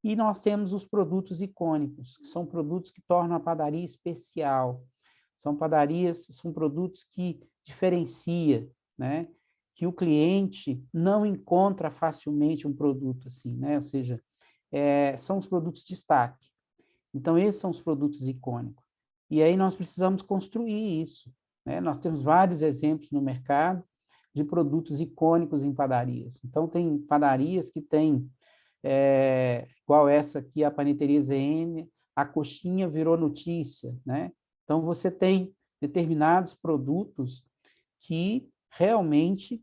E nós temos os produtos icônicos, que são produtos que tornam a padaria especial. São produtos que diferenciam, né? Que o cliente não encontra facilmente um produto assim, né? Ou seja, são os produtos de destaque. Então, esses são os produtos icônicos. E aí nós precisamos construir isso, né? Nós temos vários exemplos no mercado de produtos icônicos em padarias. Então, tem padarias que têm, igual essa aqui, a Paneteria ZN, a coxinha virou notícia, né? Então, você tem determinados produtos que realmente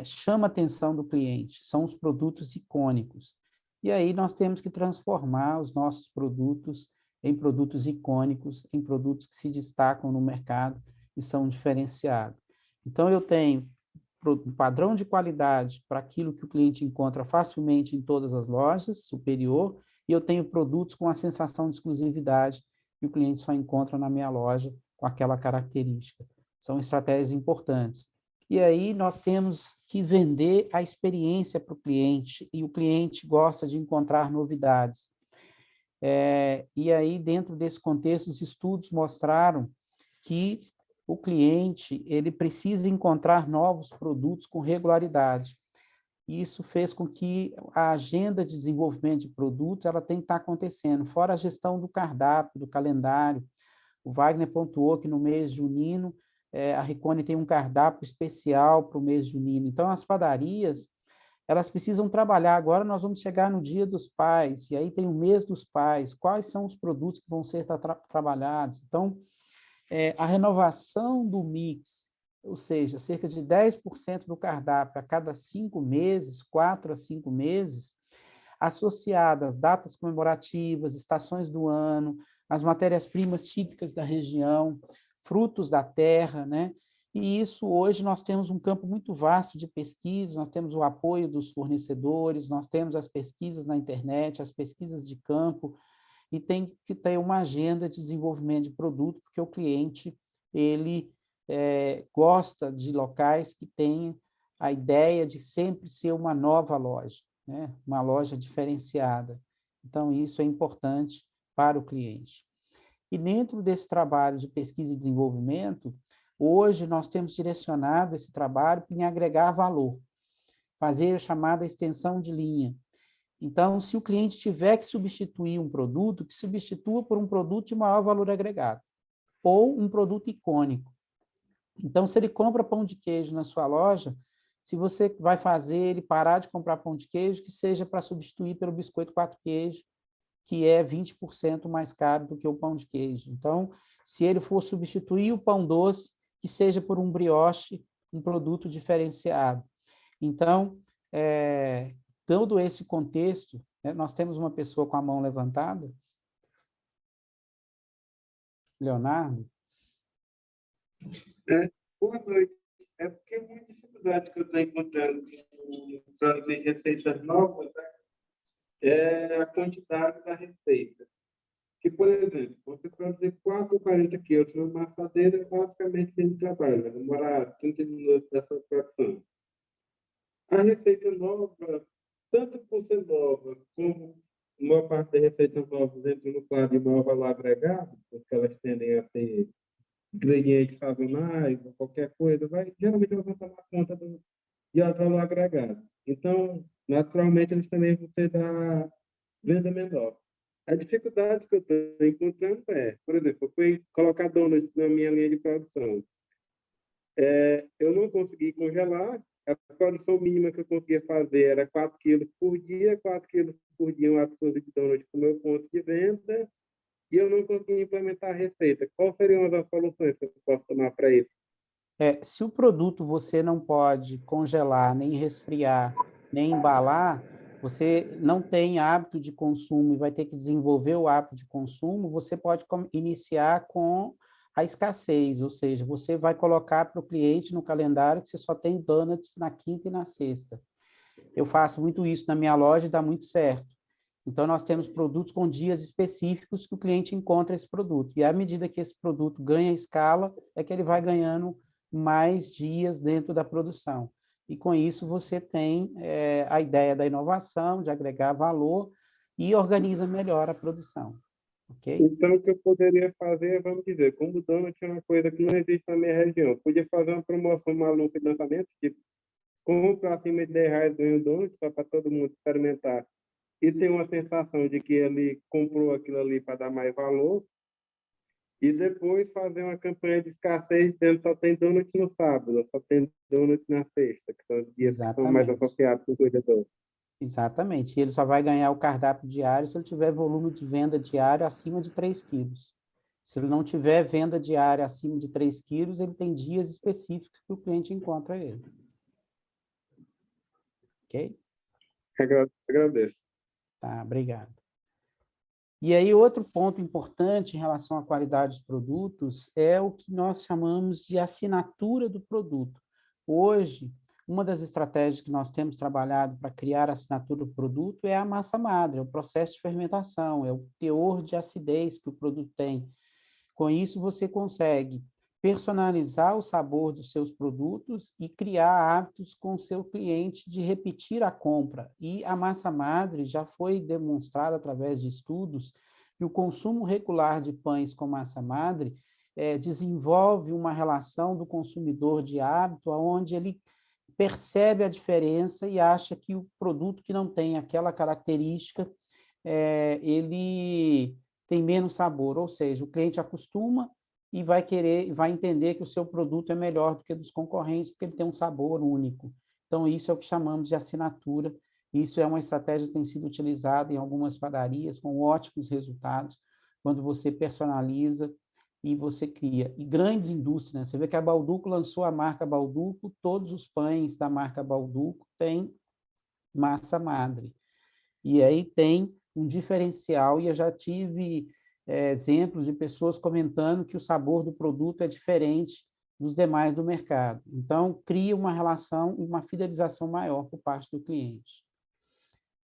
chama a atenção do cliente, são os produtos icônicos. E aí nós temos que transformar os nossos produtos em produtos icônicos, em produtos que se destacam no mercado e são diferenciados. Então, eu tenho um padrão de qualidade para aquilo que o cliente encontra facilmente em todas as lojas, superior, e eu tenho produtos com a sensação de exclusividade que o cliente só encontra na minha loja com aquela característica. São estratégias importantes. E aí nós temos que vender a experiência para o cliente, e o cliente gosta de encontrar novidades. E aí, dentro desse contexto, os estudos mostraram que o cliente ele precisa encontrar novos produtos com regularidade. Isso fez com que a agenda de desenvolvimento de produtos ela tem que estar acontecendo, fora a gestão do cardápio, do calendário. O Wagner pontuou que no mês junino, a Ricone tem um cardápio especial para o mês junino. Então, as padarias, elas precisam trabalhar. Agora nós vamos chegar no Dia dos Pais, e aí tem o mês dos pais. Quais são os produtos que vão ser trabalhados? Então, a renovação do mix, ou seja, cerca de 10% do cardápio a cada 5 meses, 4 a 5 meses, associada às datas comemorativas, estações do ano, as matérias-primas típicas da região, frutos da terra, né? E isso, hoje, nós temos um campo muito vasto de pesquisa, nós temos o apoio dos fornecedores, nós temos as pesquisas na internet, as pesquisas de campo, e tem que ter uma agenda de desenvolvimento de produto, porque o cliente, ele gosta de locais que têm a ideia de sempre ser uma nova loja, né? Uma loja diferenciada. Então, isso é importante para o cliente. E dentro desse trabalho de pesquisa e desenvolvimento, hoje nós temos direcionado esse trabalho em agregar valor, fazer a chamada extensão de linha. Então, se o cliente tiver que substituir um produto, que substitua por um produto de maior valor agregado, ou um produto icônico. Então, se ele compra pão de queijo na sua loja, se você vai fazer ele parar de comprar pão de queijo, que seja para substituir pelo biscoito 4 queijos, que é 20% mais caro do que o pão de queijo. Então, se ele for substituir o pão doce, que seja por um brioche, um produto diferenciado. Então, todo esse contexto, né, nós temos uma pessoa com a mão levantada, Leonardo. Boa noite. É porque uma dificuldade que eu estou encontrando em trazer receitas novas é a quantidade da receita. Que, por exemplo, você produzir 4 ou 40 quilos numa assadeira, basicamente tem trabalho, vai demorar 30 minutos dessa produção. A receita nova, tanto por ser nova, como uma parte das receitas novas entram no quadro de maior valor agregado, porque elas tendem a ter ingredientes sazonais ou qualquer coisa, geralmente elas vão tomar conta de alto valor agregado. Então, naturalmente, eles também vão ter da venda menor. A dificuldade que eu estou encontrando por exemplo, eu fui colocar donuts na minha linha de produção. Eu não consegui congelar, a produção mínima que eu conseguia fazer era 4 quilos por dia, 4 quilos por dia um absurdo de donut para o meu ponto de venda, e eu não consegui implementar a receita. Quais seriam as soluções que eu posso tomar para isso? Se o produto você não pode congelar, nem resfriar, nem embalar, você não tem hábito de consumo e vai ter que desenvolver o hábito de consumo, você pode iniciar com a escassez, ou seja, você vai colocar para o cliente no calendário que você só tem donuts na quinta e na sexta. Eu faço muito isso na minha loja e dá muito certo. Então, nós temos produtos com dias específicos que o cliente encontra esse produto. E à medida que esse produto ganha escala, é que ele vai ganhando mais dias dentro da produção. E com isso você tem a ideia da inovação, de agregar valor e organiza melhor a produção. Okay? Então, o que eu poderia fazer, vamos dizer, como o donut é uma coisa que não existe na minha região, eu podia fazer uma promoção maluca de lançamento, tipo, compra acima de R$10 ganha o donut, só para todo mundo experimentar. E ter uma sensação de que ele comprou aquilo ali para dar mais valor, e depois fazer uma campanha de escassez dizendo que só tem donut no sábado, só tem donut na sexta, que são os dias que são mais associados com o vendedor. Exatamente. E ele só vai ganhar o cardápio diário se ele tiver volume de venda diário acima de 3 quilos. Se ele não tiver venda diária acima de 3 quilos, ele tem dias específicos que o cliente encontra ele. Ok? Agradeço. Tá, obrigado. E aí, outro ponto importante em relação à qualidade dos produtos é o que nós chamamos de assinatura do produto. Hoje, uma das estratégias que nós temos trabalhado para criar a assinatura do produto é a massa madre, é o processo de fermentação, é o teor de acidez que o produto tem. Com isso, você consegue personalizar o sabor dos seus produtos e criar hábitos com o seu cliente de repetir a compra. E a massa madre já foi demonstrada através de estudos que o consumo regular de pães com massa madre desenvolve uma relação do consumidor de hábito, onde ele percebe a diferença e acha que o produto que não tem aquela característica, ele tem menos sabor, ou seja, o cliente acostuma e vai entender que o seu produto é melhor do que dos concorrentes, porque ele tem um sabor único. Então, isso é o que chamamos de assinatura. Isso é uma estratégia que tem sido utilizada em algumas padarias, com ótimos resultados, quando você personaliza e você cria. E grandes indústrias, né? Você vê que a Bauducco lançou a marca Bauducco, todos os pães da marca Bauducco têm massa madre. E aí tem um diferencial, e eu já tive exemplos de pessoas comentando que o sabor do produto é diferente dos demais do mercado. Então, cria uma relação e uma fidelização maior por parte do cliente.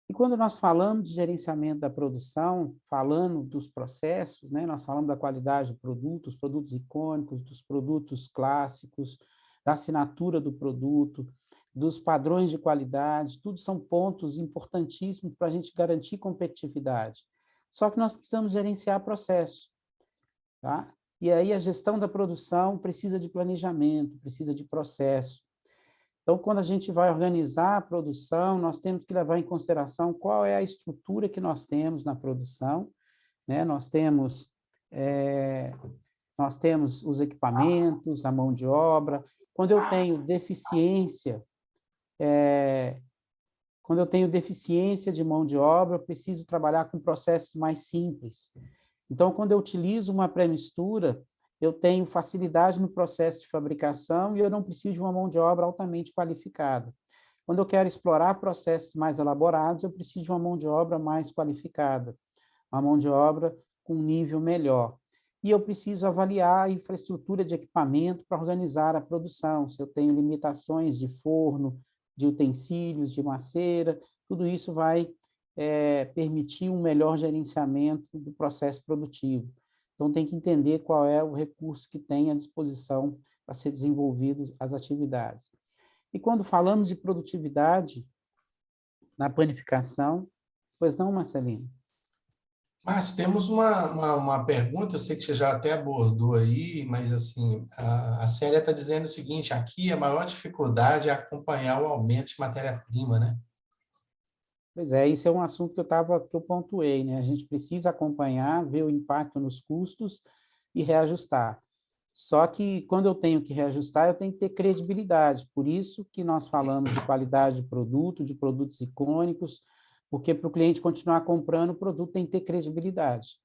E quando nós falamos de gerenciamento da produção, falando dos processos, né, nós falamos da qualidade do produto, dos produtos icônicos, dos produtos clássicos, da assinatura do produto, dos padrões de qualidade, tudo são pontos importantíssimos para a gente garantir competitividade. Só que nós precisamos gerenciar processo, tá? E aí a gestão da produção precisa de planejamento, precisa de processo. Então, quando a gente vai organizar a produção, nós temos que levar em consideração qual é a estrutura que nós temos na produção, né? Nós temos os equipamentos, a mão de obra. Quando eu tenho deficiência de mão de obra, eu preciso trabalhar com processos mais simples. Então, quando eu utilizo uma pré-mistura, eu tenho facilidade no processo de fabricação e eu não preciso de uma mão de obra altamente qualificada. Quando eu quero explorar processos mais elaborados, eu preciso de uma mão de obra mais qualificada, uma mão de obra com um nível melhor. E eu preciso avaliar a infraestrutura de equipamento para organizar a produção, se eu tenho limitações de forno, de utensílios, de maceira, tudo isso vai permitir um melhor gerenciamento do processo produtivo. Então, tem que entender qual é o recurso que tem à disposição para ser desenvolvidos as atividades. E quando falamos de produtividade na panificação, pois não, Marcelino? Mas temos uma pergunta, eu sei que você já até abordou aí, mas assim, a Célia está dizendo o seguinte, aqui a maior dificuldade é acompanhar o aumento de matéria-prima, né? Pois é, isso é um assunto que eu pontuei, né? A gente precisa acompanhar, ver o impacto nos custos e reajustar. Só que, quando eu tenho que reajustar, eu tenho que ter credibilidade. Por isso que nós falamos de qualidade de produto, de produtos icônicos, porque para o cliente continuar comprando, o produto tem que ter credibilidade.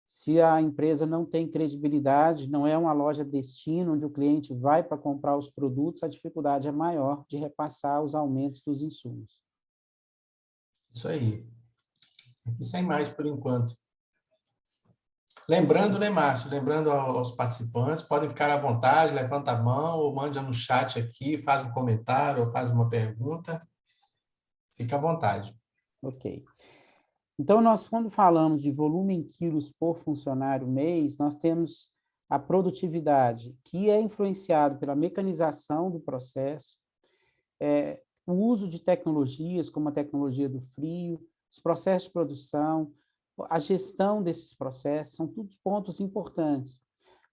Se a empresa não tem credibilidade, não é uma loja destino, onde o cliente vai para comprar os produtos, a dificuldade é maior de repassar os aumentos dos insumos. Isso aí. Aqui sem mais por enquanto. Lembrando, né, Márcio? Lembrando aos participantes, podem ficar à vontade, levanta a mão ou manda no chat aqui, faz um comentário ou faz uma pergunta. Fica à vontade. Ok. Então, nós, quando falamos de volume em quilos por funcionário mês, nós temos a produtividade, que é influenciado pela mecanização do processo, o uso de tecnologias, como a tecnologia do frio, os processos de produção, a gestão desses processos, são todos pontos importantes.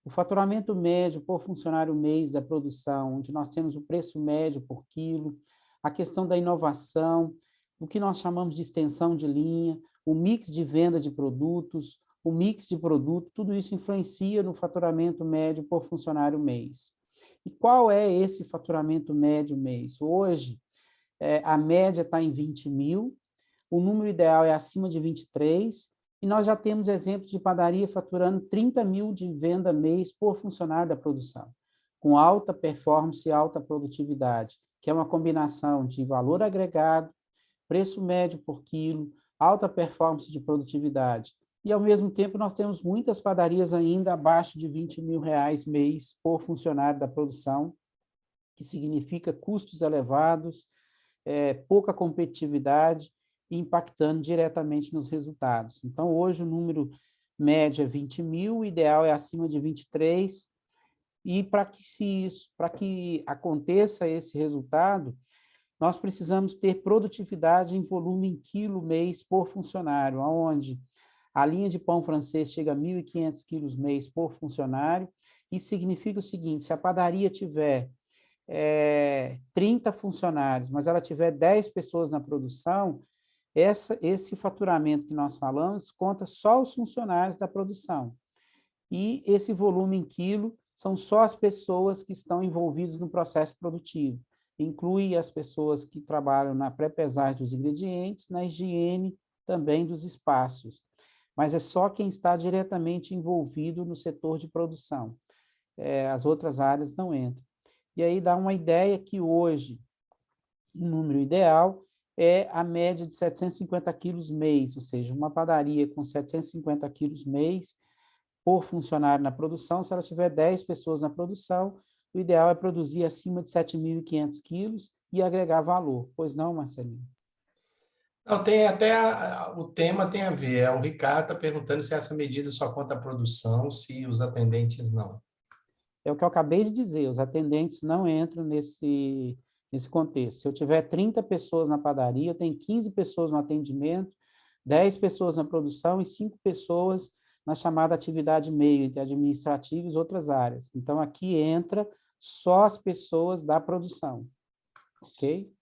O faturamento médio por funcionário mês da produção, onde nós temos o preço médio por quilo, a questão da inovação, o que nós chamamos de extensão de linha, o mix de venda de produtos, o mix de produto, tudo isso influencia no faturamento médio por funcionário mês. E qual é esse faturamento médio mês? Hoje, a média está em 20 mil, o número ideal é acima de 23, e nós já temos exemplos de padaria faturando 30 mil de venda mês por funcionário da produção, com alta performance e alta produtividade, que é uma combinação de valor agregado, preço médio por quilo, alta performance de produtividade. E, ao mesmo tempo, nós temos muitas padarias ainda abaixo de 20 mil reais mês por funcionário da produção, que significa custos elevados, pouca competitividade, impactando diretamente nos resultados. Então, hoje, o número médio é 20 mil, o ideal é acima de 23, e para que aconteça esse resultado, nós precisamos ter produtividade em volume em quilo mês por funcionário, onde a linha de pão francês chega a 1.500 quilos mês por funcionário. Isso significa o seguinte: se a padaria tiver 30 funcionários, mas ela tiver 10 pessoas na produção, esse faturamento que nós falamos conta só os funcionários da produção. E esse volume em quilo são só as pessoas que estão envolvidas no processo produtivo. Inclui as pessoas que trabalham na pré-pesagem dos ingredientes, na higiene também dos espaços. Mas é só quem está diretamente envolvido no setor de produção. As outras áreas não entram. E aí dá uma ideia que hoje o número ideal é a média de 750 quilos mês, ou seja, uma padaria com 750 quilos mês por funcionário na produção. Se ela tiver 10 pessoas na produção, o ideal é produzir acima de 7.500 quilos e agregar valor. Pois não, Marcelinho? Não, tem até o tema tem a ver. O Ricardo está perguntando se essa medida só conta a produção, se os atendentes não. É o que eu acabei de dizer, os atendentes não entram nesse contexto. Se eu tiver 30 pessoas na padaria, eu tenho 15 pessoas no atendimento, 10 pessoas na produção e 5 pessoas na chamada atividade meio, entre administrativos e outras áreas. Então, aqui entra só as pessoas da produção, ok?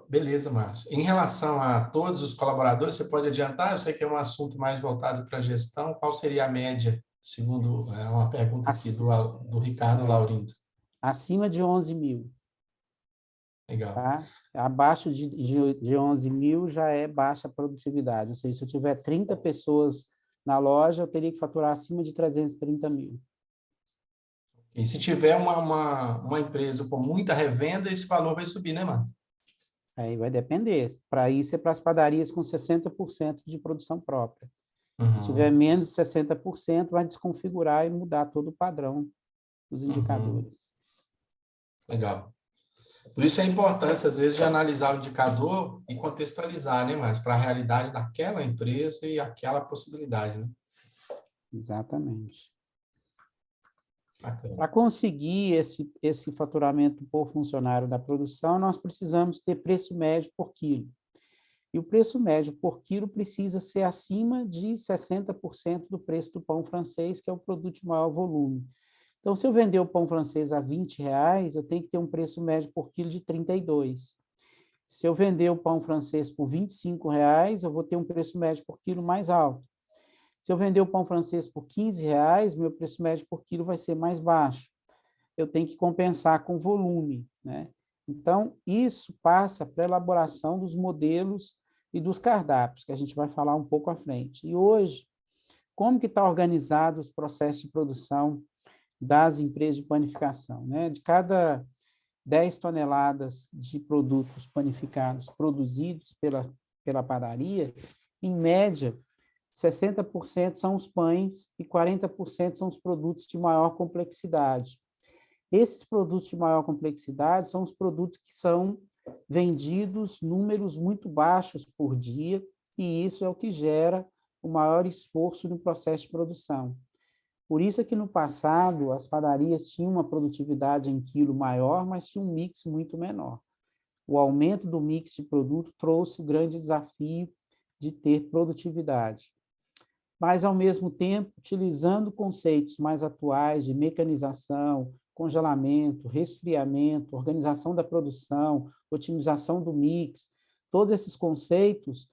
Beleza, Márcio. Em relação a todos os colaboradores, você pode adiantar? Eu sei que é um assunto mais voltado para a gestão. Qual seria a média, segundo uma pergunta aqui do Ricardo Laurindo? Acima de 11 mil. Legal. Tá? Abaixo de 11 mil já é baixa produtividade. Ou seja, se eu tiver 30 pessoas na loja, eu teria que faturar acima de 330 mil. E se tiver uma empresa com muita revenda, esse valor vai subir, né, Márcio? Aí vai depender. Para isso é para as padarias com 60% de produção própria. Se tiver menos de 60%, vai desconfigurar e mudar todo o padrão dos indicadores. Legal. Por isso a importância, às vezes, de analisar o indicador e contextualizar, né, Márcio, para a realidade daquela empresa e aquela possibilidade, né? Exatamente. Bacana. Para conseguir esse faturamento por funcionário da produção, nós precisamos ter preço médio por quilo. E o preço médio por quilo precisa ser acima de 60% do preço do pão francês, que é o produto de maior volume. Então, se eu vender o pão francês a R$20, eu tenho que ter um preço médio por quilo de 32. Se eu vender o pão francês por R$25, eu vou ter um preço médio por quilo mais alto. Se eu vender o pão francês por R$15, meu preço médio por quilo vai ser mais baixo. Eu tenho que compensar com volume, né? Então, isso passa para a elaboração dos modelos e dos cardápios, que a gente vai falar um pouco à frente. E hoje, como que está organizado os processos de produção das empresas de panificação, né? De cada 10 toneladas de produtos panificados produzidos pela padaria, em média, 60% são os pães e 40% são os produtos de maior complexidade. Esses produtos de maior complexidade são os produtos que são vendidos números muito baixos por dia, e isso é o que gera o maior esforço no processo de produção. Por isso é que no passado as padarias tinham uma produtividade em quilo maior, mas tinham um mix muito menor. O aumento do mix de produto trouxe o grande desafio de ter produtividade. Mas, ao mesmo tempo, utilizando conceitos mais atuais de mecanização, congelamento, resfriamento, organização da produção, otimização do mix, todos esses conceitos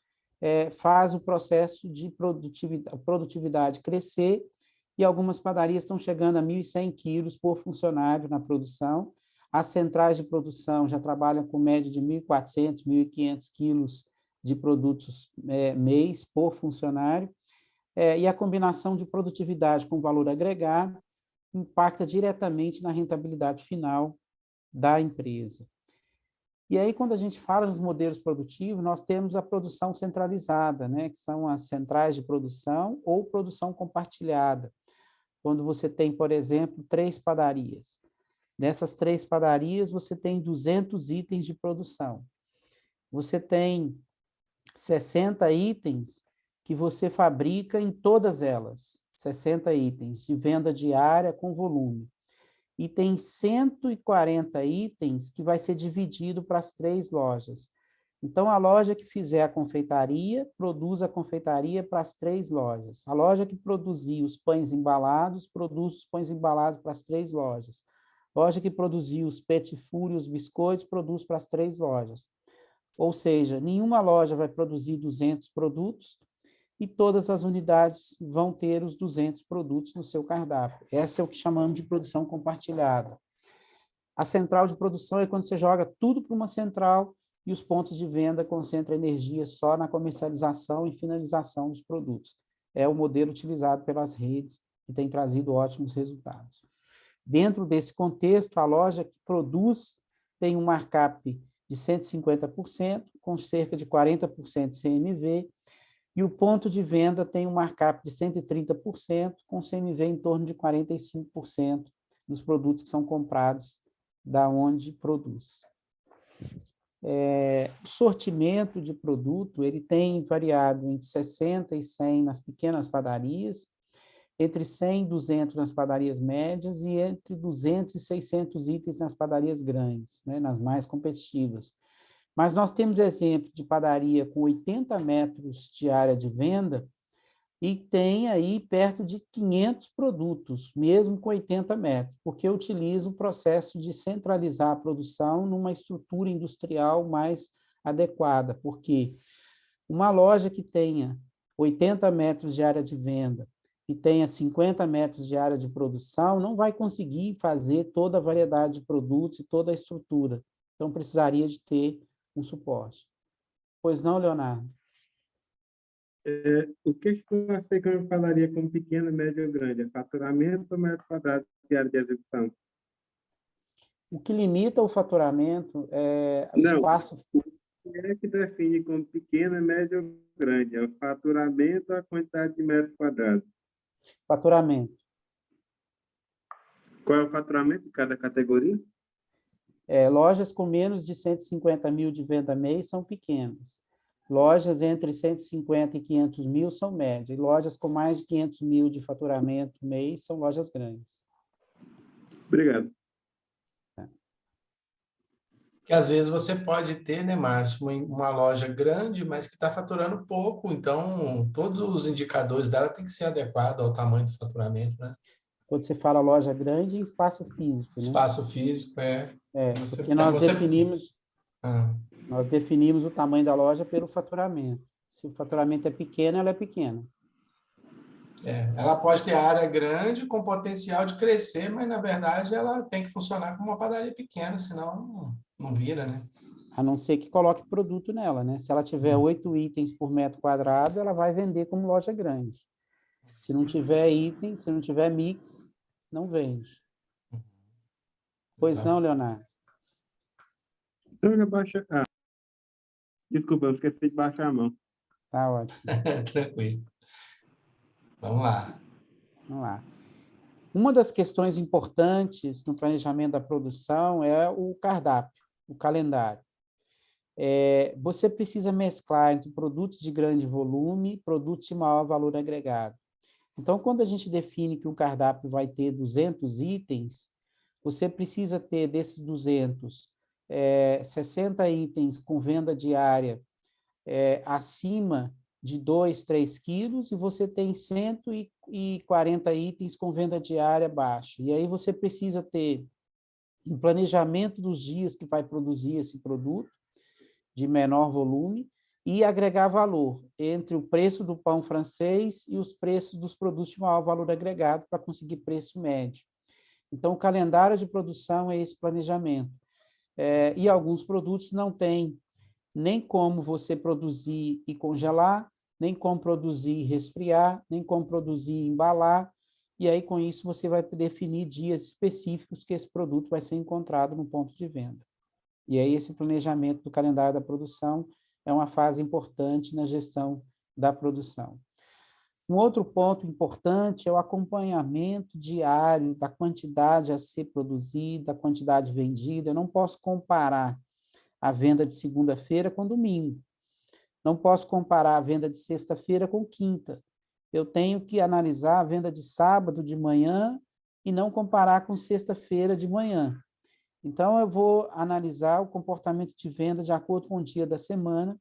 faz o processo de produtividade crescer, e algumas padarias estão chegando a 1.100 quilos por funcionário na produção, As centrais de produção já trabalham com média de 1.400, 1.500 quilos de produtos mês por funcionário, e a combinação de produtividade com valor agregado impacta diretamente na rentabilidade final da empresa. E aí, quando a gente fala nos modelos produtivos, nós temos a produção centralizada, né, que são as centrais de produção ou produção compartilhada, quando você tem, por exemplo, 3 padarias. Nessas 3 padarias, você tem 200 itens de produção. Você tem 60 itens que você fabrica em todas elas, 60 itens de venda diária com volume. E tem 140 itens que vai ser dividido para as 3 lojas. Então, a loja que fizer a confeitaria, produz a confeitaria para as 3 lojas. A loja que produzir os pães embalados, produz os pães embalados para as 3 lojas. A loja que produzir os petit fours e os biscoitos, produz para as 3 lojas. Ou seja, nenhuma loja vai produzir 200 produtos, e todas as unidades vão ter os 200 produtos no seu cardápio. Essa é o que chamamos de produção compartilhada. A central de produção é quando você joga tudo para uma central e os pontos de venda concentram energia só na comercialização e finalização dos produtos. É o modelo utilizado pelas redes que tem trazido ótimos resultados. Dentro desse contexto, a loja que produz tem um markup de 150%, com cerca de 40% de CMV, e o ponto de venda tem um markup de 130%, com CMV em torno de 45% dos produtos que são comprados da onde produz. O sortimento de produto ele tem variado entre 60 e 100 nas pequenas padarias, entre 100 e 200 nas padarias médias e entre 200 e 600 itens nas padarias grandes, né, nas mais competitivas. Mas nós temos exemplo de padaria com 80 metros de área de venda e tem aí perto de 500 produtos, mesmo com 80 metros, porque utiliza o processo de centralizar a produção numa estrutura industrial mais adequada, porque uma loja que tenha 80 metros de área de venda e tenha 50 metros de área de produção, não vai conseguir fazer toda a variedade de produtos e toda a estrutura. Então, precisaria de ter um suporte. Pois não, Leonardo? O que classifica uma padaria como pequena, média ou grande? É faturamento ou metro quadrado de área de execução? O que limita o faturamento é o Não. espaço... O que é que define como pequena, média ou grande? É o faturamento ou a quantidade de metros quadrados? Faturamento. Qual é o faturamento de cada categoria? Lojas com menos de 150 mil de venda mês são pequenas. Lojas entre 150 e 500 mil são médias. E lojas com mais de 500 mil de faturamento mês são lojas grandes. Obrigado. Que às vezes você pode ter, né, Márcio, uma loja grande, mas que está faturando pouco, então todos os indicadores dela têm que ser adequados ao tamanho do faturamento, né? Quando você fala loja grande, espaço físico, né? Espaço físico, porque nós definimos... Ah. Nós definimos o tamanho da loja pelo faturamento. Se o faturamento é pequeno, ela é pequena. Ela pode ter área grande com potencial de crescer, mas, na verdade, ela tem que funcionar como uma padaria pequena, senão não vira, né? A não ser que coloque produto nela, né? Se ela tiver 8 itens por metro quadrado, ela vai vender como loja grande. Se não tiver item, se não tiver mix, não vende. Pois não, Leonardo? Então, já baixa... Desculpa, eu esqueci de baixar a mão. Tá ótimo. Tranquilo. Vamos lá. Vamos lá. Uma das questões importantes no planejamento da produção é o cardápio, o calendário. Você precisa mesclar entre produtos de grande volume e produtos de maior valor agregado. Então, quando a gente define que o cardápio vai ter 200 itens, você precisa ter desses 200, 60 itens com venda diária acima de 2, 3 quilos, e você tem 140 itens com venda diária baixa. E aí você precisa ter um planejamento dos dias que vai produzir esse produto, de menor volume, e agregar valor entre o preço do pão francês e os preços dos produtos de maior valor agregado para conseguir preço médio. Então, o calendário de produção é esse planejamento. E alguns produtos não têm nem como você produzir e congelar, nem como produzir e resfriar, nem como produzir e embalar, e aí, com isso, você vai definir dias específicos que esse produto vai ser encontrado no ponto de venda. E aí, esse planejamento do calendário da produção é uma fase importante na gestão da produção. Um outro ponto importante é o acompanhamento diário da quantidade a ser produzida, da quantidade vendida. Eu não posso comparar a venda de segunda-feira com domingo. Não posso comparar a venda de sexta-feira com quinta. Eu tenho que analisar a venda de sábado de manhã e não comparar com sexta-feira de manhã. Então, eu vou analisar o comportamento de venda de acordo com o dia da semana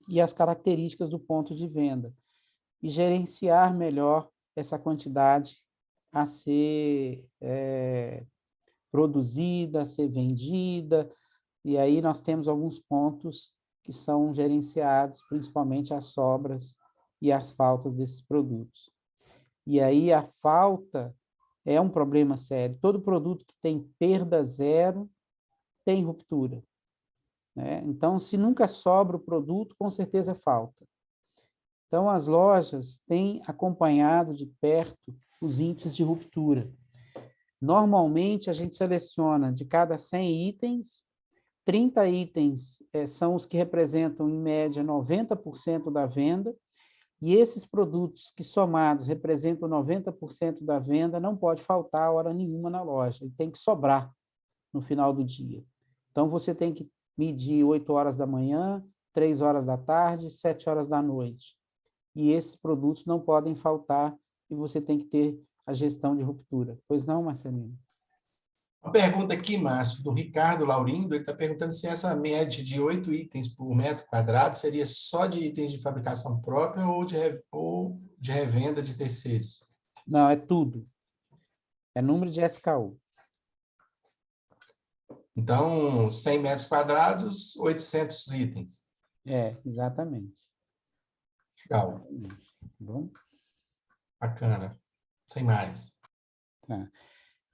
e as características do ponto de venda, e gerenciar melhor essa quantidade a ser produzida, a ser vendida, e aí nós temos alguns pontos que são gerenciados, principalmente as sobras e as faltas desses produtos. E aí a falta é um problema sério. Todo produto que tem perda zero tem ruptura, né? Então, se nunca sobra o produto, com certeza falta. Então, as lojas têm acompanhado de perto os índices de ruptura. Normalmente, a gente seleciona de cada 100 itens, 30 itens são os que representam, em média, 90% da venda, e esses produtos que somados representam 90% da venda não pode faltar hora nenhuma na loja, e tem que sobrar no final do dia. Então, você tem que medir 8 horas da manhã, 3 horas da tarde, 7 horas da noite. E esses produtos não podem faltar, e você tem que ter a gestão de ruptura. Pois não, Marcelino? Uma pergunta aqui, Márcio, do Ricardo Laurindo, ele está perguntando se essa média de 8 itens por metro quadrado seria só de itens de fabricação própria ou de revenda de terceiros? Não, é tudo. É número de SKU. Então, 100 metros quadrados, 800 itens. Exatamente. Legal, Bom? bacana. Sem mais. Tá.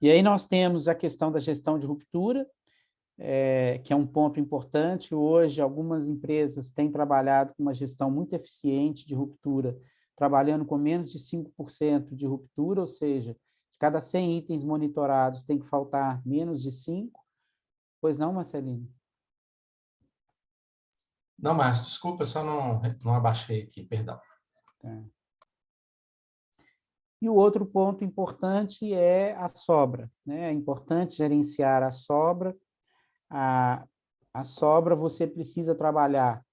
E aí nós temos a questão da gestão de ruptura, que é um ponto importante. Hoje, algumas empresas têm trabalhado com uma gestão muito eficiente de ruptura, trabalhando com menos de 5% de ruptura, ou seja, de cada 100 itens monitorados tem que faltar menos de 5. Pois não, Marcelino? Não, Márcio, desculpa, só não abaixei aqui, perdão. Tá. E o outro ponto importante é a sobra, né? É importante gerenciar a sobra. A sobra você precisa trabalhar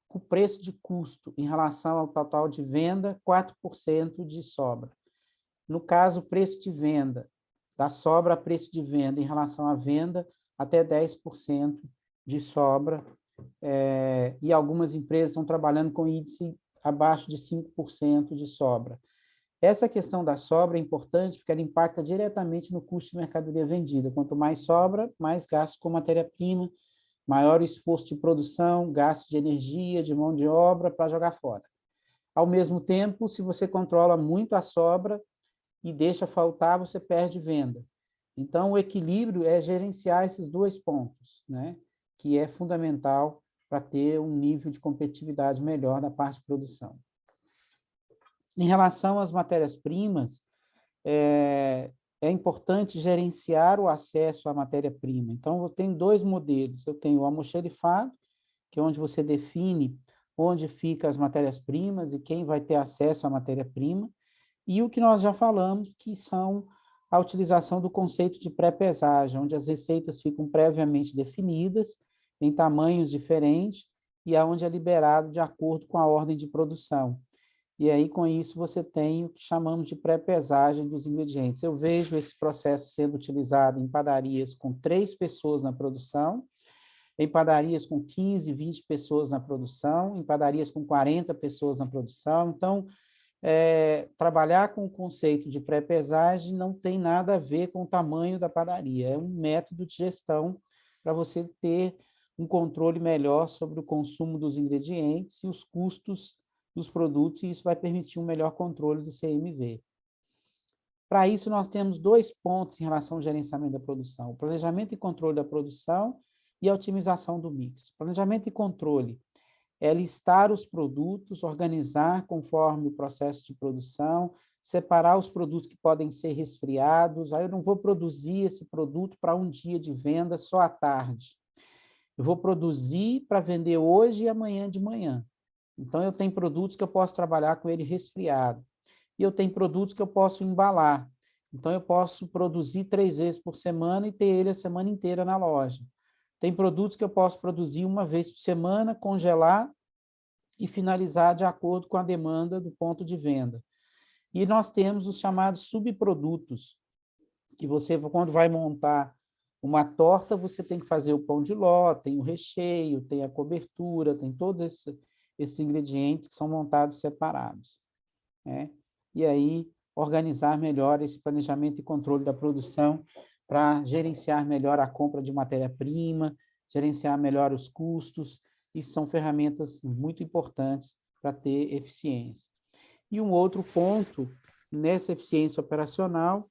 com o preço de custo em relação ao total de venda, 4% de sobra. No caso, o preço de venda, da sobra a preço de venda em relação à venda, até 10% de sobra, e algumas empresas estão trabalhando com índice abaixo de 5% de sobra. Essa questão da sobra é importante porque ela impacta diretamente no custo de mercadoria vendida. Quanto mais sobra, mais gasto com matéria-prima, maior o esforço de produção, gasto de energia, de mão de obra para jogar fora. Ao mesmo tempo, se você controla muito a sobra e deixa faltar, você perde venda. Então, o equilíbrio é gerenciar esses dois pontos, né? Que é fundamental para ter um nível de competitividade melhor da parte de produção. Em relação às matérias-primas, é importante gerenciar o acesso à matéria-prima. Então, eu tenho dois modelos. Eu tenho o almoxerifado, que é onde você define onde ficam as matérias-primas e quem vai ter acesso à matéria-prima, e o que nós já falamos, que são a utilização do conceito de pré-pesagem, onde as receitas ficam previamente definidas, em tamanhos diferentes, e aonde é liberado de acordo com a ordem de produção. E aí, com isso, você tem o que chamamos de pré-pesagem dos ingredientes. Eu vejo esse processo sendo utilizado em padarias com 3 pessoas na produção, em padarias com 15, 20 pessoas na produção, em padarias com 40 pessoas na produção. Então, trabalhar com o conceito de pré-pesagem não tem nada a ver com o tamanho da padaria. É um método de gestão para você ter um controle melhor sobre o consumo dos ingredientes e os custos dos produtos, e isso vai permitir um melhor controle do CMV. Para isso, nós temos 2 pontos em relação ao gerenciamento da produção: o planejamento e controle da produção e a otimização do mix. Planejamento e controle é listar os produtos, organizar conforme o processo de produção, separar os produtos que podem ser resfriados. Aí eu não vou produzir esse produto para um dia de venda só à tarde. Eu vou produzir para vender hoje e amanhã de manhã. Então, eu tenho produtos que eu posso trabalhar com ele resfriado. E eu tenho produtos que eu posso embalar. Então, eu posso produzir 3 vezes por semana e ter ele a semana inteira na loja. Tem produtos que eu posso produzir uma vez por semana, congelar e finalizar de acordo com a demanda do ponto de venda. E nós temos os chamados subprodutos, que você, quando vai montar uma torta, você tem que fazer o pão de ló, tem o recheio, tem a cobertura, tem todos esses ingredientes que são montados separados, né? E aí, organizar melhor esse planejamento e controle da produção para gerenciar melhor a compra de matéria-prima, gerenciar melhor os custos. Isso são ferramentas muito importantes para ter eficiência. E um outro ponto nessa eficiência operacional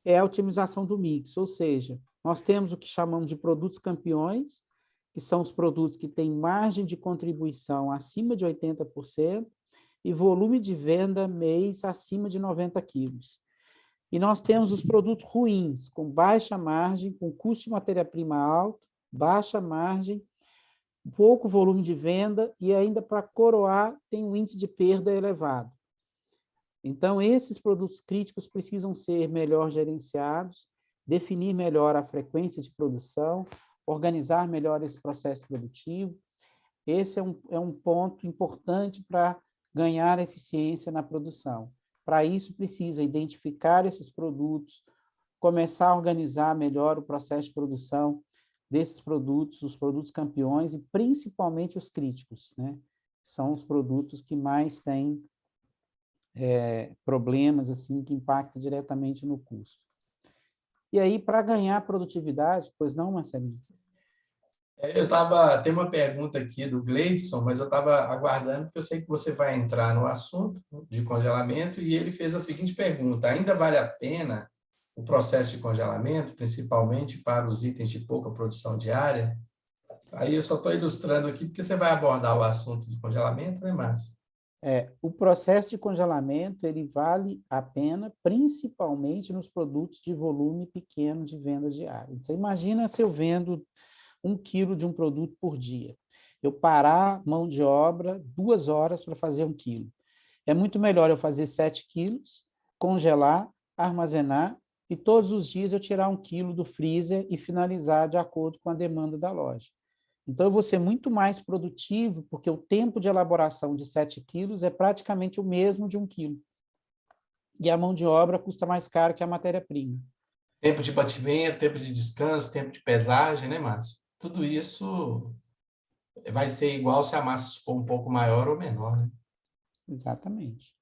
é a otimização do mix, ou seja, nós temos o que chamamos de produtos campeões, que são os produtos que têm margem de contribuição acima de 80% e volume de venda mês acima de 90 quilos. E nós temos os produtos ruins, com baixa margem, com custo de matéria-prima alto, baixa margem, pouco volume de venda e ainda para coroar tem um índice de perda elevado. Então, esses produtos críticos precisam ser melhor gerenciados, definir melhor a frequência de produção, organizar melhor esse processo produtivo. Esse é um ponto importante para ganhar eficiência na produção. Para isso, precisa identificar esses produtos, começar a organizar melhor o processo de produção desses produtos, os produtos campeões e principalmente os críticos, né? São os produtos que mais têm problemas assim, que impactam diretamente no custo. E aí, para ganhar produtividade, pois não, Marcelinho? Tem uma pergunta aqui do Gleidson, mas eu estava aguardando, porque eu sei que você vai entrar no assunto de congelamento, e ele fez a seguinte pergunta: ainda vale a pena o processo de congelamento, principalmente para os itens de pouca produção diária? Aí eu só estou ilustrando aqui, porque você vai abordar o assunto de congelamento, né, Márcio? O processo de congelamento, ele vale a pena, principalmente nos produtos de volume pequeno de venda diária. Você imagina se eu vendo 1 quilo de um produto por dia. Eu parar mão de obra 2 horas para fazer 1 quilo. É muito melhor eu fazer 7 quilos, congelar, armazenar, e todos os dias eu tirar 1 quilo do freezer e finalizar de acordo com a demanda da loja. Então, eu vou ser muito mais produtivo, porque o tempo de elaboração de 7 quilos é praticamente o mesmo de 1 quilo. E a mão de obra custa mais caro que a matéria-prima. Tempo de batimento, tempo de descanso, tempo de pesagem, né, Márcio? Tudo isso vai ser igual se a massa for um pouco maior ou menor, né? Exatamente.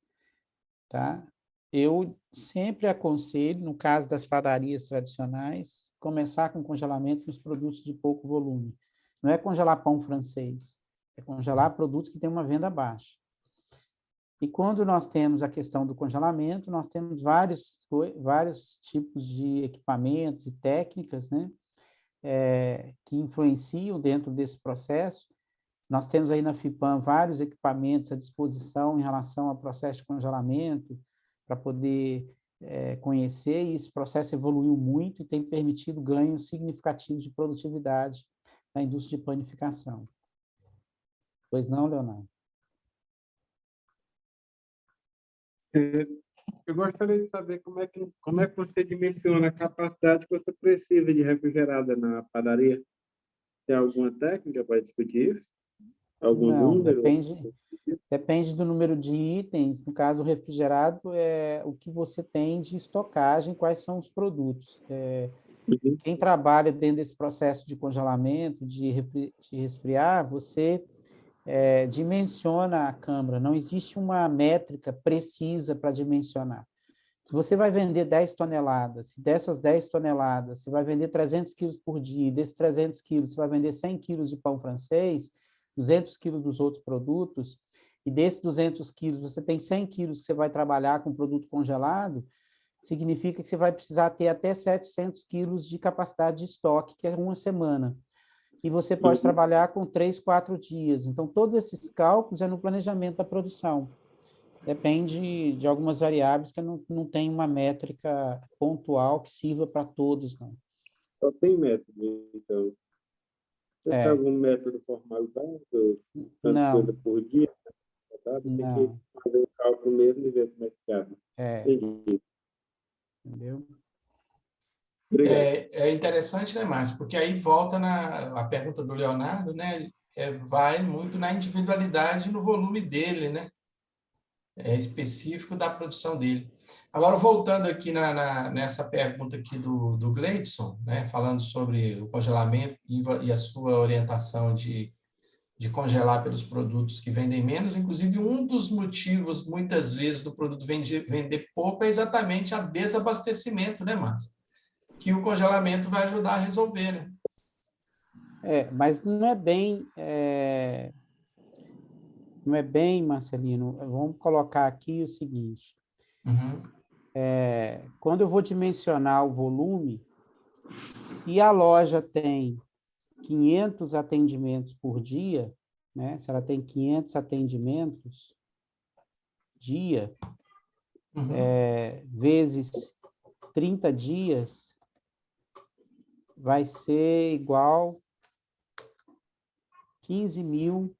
Tá? Eu sempre aconselho, no caso das padarias tradicionais, começar com congelamento nos produtos de pouco volume. Não é congelar pão francês, é congelar produtos que têm uma venda baixa. E quando nós temos a questão do congelamento, nós temos vários tipos de equipamentos e técnicas, né, que influenciam dentro desse processo. Nós temos aí na FIPAM vários equipamentos à disposição em relação ao processo de congelamento, para poder conhecer, e esse processo evoluiu muito e tem permitido ganhos significativos de produtividade na indústria de panificação. Pois não, Leonardo? Eu gostaria de saber como é que você dimensiona a capacidade que você precisa de refrigerada na padaria. Tem alguma técnica para discutir isso? Algum Não, número? depende do número de itens. No caso, o refrigerado é o que você tem de estocagem, quais são os produtos. Quem trabalha dentro desse processo de congelamento, de resfriar, você dimensiona a câmara. Não existe uma métrica precisa para dimensionar. Se você vai vender 10 toneladas, se dessas 10 toneladas você vai vender 300 quilos por dia, e desses 300 quilos você vai vender 100 quilos de pão francês, 200 quilos dos outros produtos, e desses 200 quilos você tem 100 quilos que você vai trabalhar com produto congelado, significa que você vai precisar ter até 700 quilos de capacidade de estoque, que é uma semana. E você pode trabalhar com 3, 4 dias. Então, todos esses cálculos é no planejamento da produção. Depende de algumas variáveis que não tem uma métrica pontual que sirva para todos, não. Só tem método, então. Você tem algum método formalizado? Tanta Não, coisa por dia? Tá? Tem que não. fazer um cálculo mesmo e ver como é que cabe. Entendi. Entendeu? Obrigado. É interessante, né, Márcio? Porque aí volta a pergunta do Leonardo, né? Vai muito na individualidade e no volume dele, né? Específico da produção dele. Agora, voltando aqui nessa pergunta aqui do Gleidson, né? Falando sobre o congelamento e a sua orientação de congelar pelos produtos que vendem menos. Inclusive, um dos motivos, muitas vezes, do produto vender pouco é exatamente a desabastecimento, né, Márcio? Que o congelamento vai ajudar a resolver, né? Mas não é bem, Marcelino. Vamos colocar aqui o seguinte. Uhum. Quando eu vou dimensionar o volume, se a loja tem 500 atendimentos por dia, né? Se ela tem 500 atendimentos dia, vezes 30 dias, vai ser igual 15.000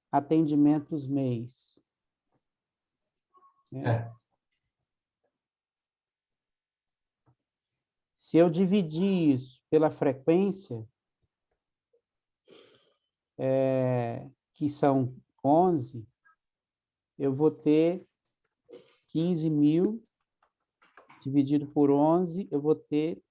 atendimentos mês. Né? Se eu dividir isso pela frequência, que são 11, eu vou ter 15.000 dividido por 11, eu vou ter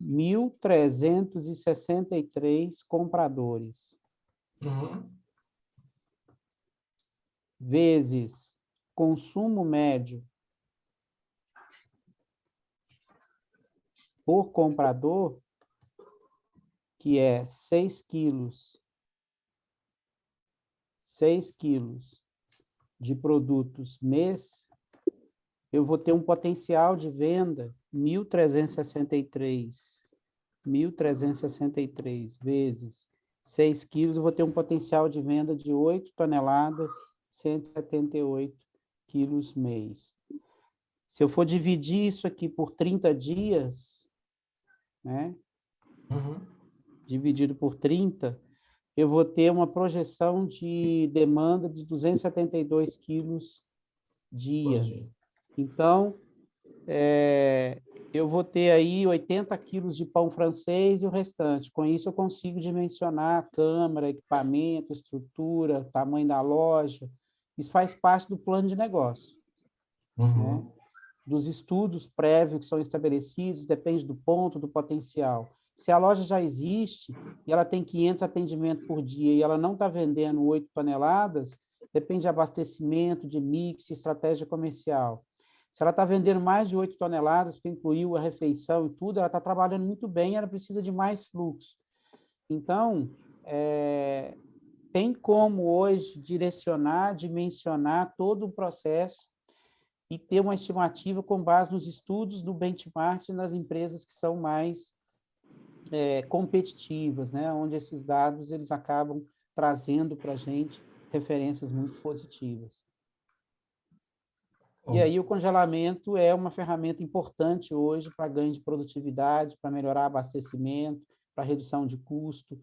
1.363 compradores. Vezes consumo médio por comprador, que é 6 quilos de produtos mês, eu vou ter um potencial de venda 1.363 vezes 6 quilos, eu vou ter um potencial de venda de 8 toneladas, 178 quilos mês. Se eu for dividir isso aqui por 30 dias, né? Dividido por 30, eu vou ter uma projeção de demanda de 272 quilos dia. Então, eu vou ter aí 80 quilos de pão francês e o restante. Com isso, eu consigo dimensionar a câmara, equipamento, estrutura, tamanho da loja. Isso faz parte do plano de negócio. Né? Dos estudos prévios que são estabelecidos, depende do ponto, do potencial. Se a loja já existe e ela tem 500 atendimentos por dia e ela não está vendendo 8 toneladas, depende de abastecimento, de mix, de estratégia comercial. Se ela está vendendo mais de 8 toneladas, porque incluiu a refeição e tudo, ela está trabalhando muito bem, ela precisa de mais fluxo. Então, tem como hoje direcionar, dimensionar todo o processo e ter uma estimativa com base nos estudos do benchmark nas empresas que são mais competitivas, né? Onde esses dados eles acabam trazendo para a gente referências muito positivas. E aí o congelamento é uma ferramenta importante hoje para ganho de produtividade, para melhorar abastecimento, para redução de custo.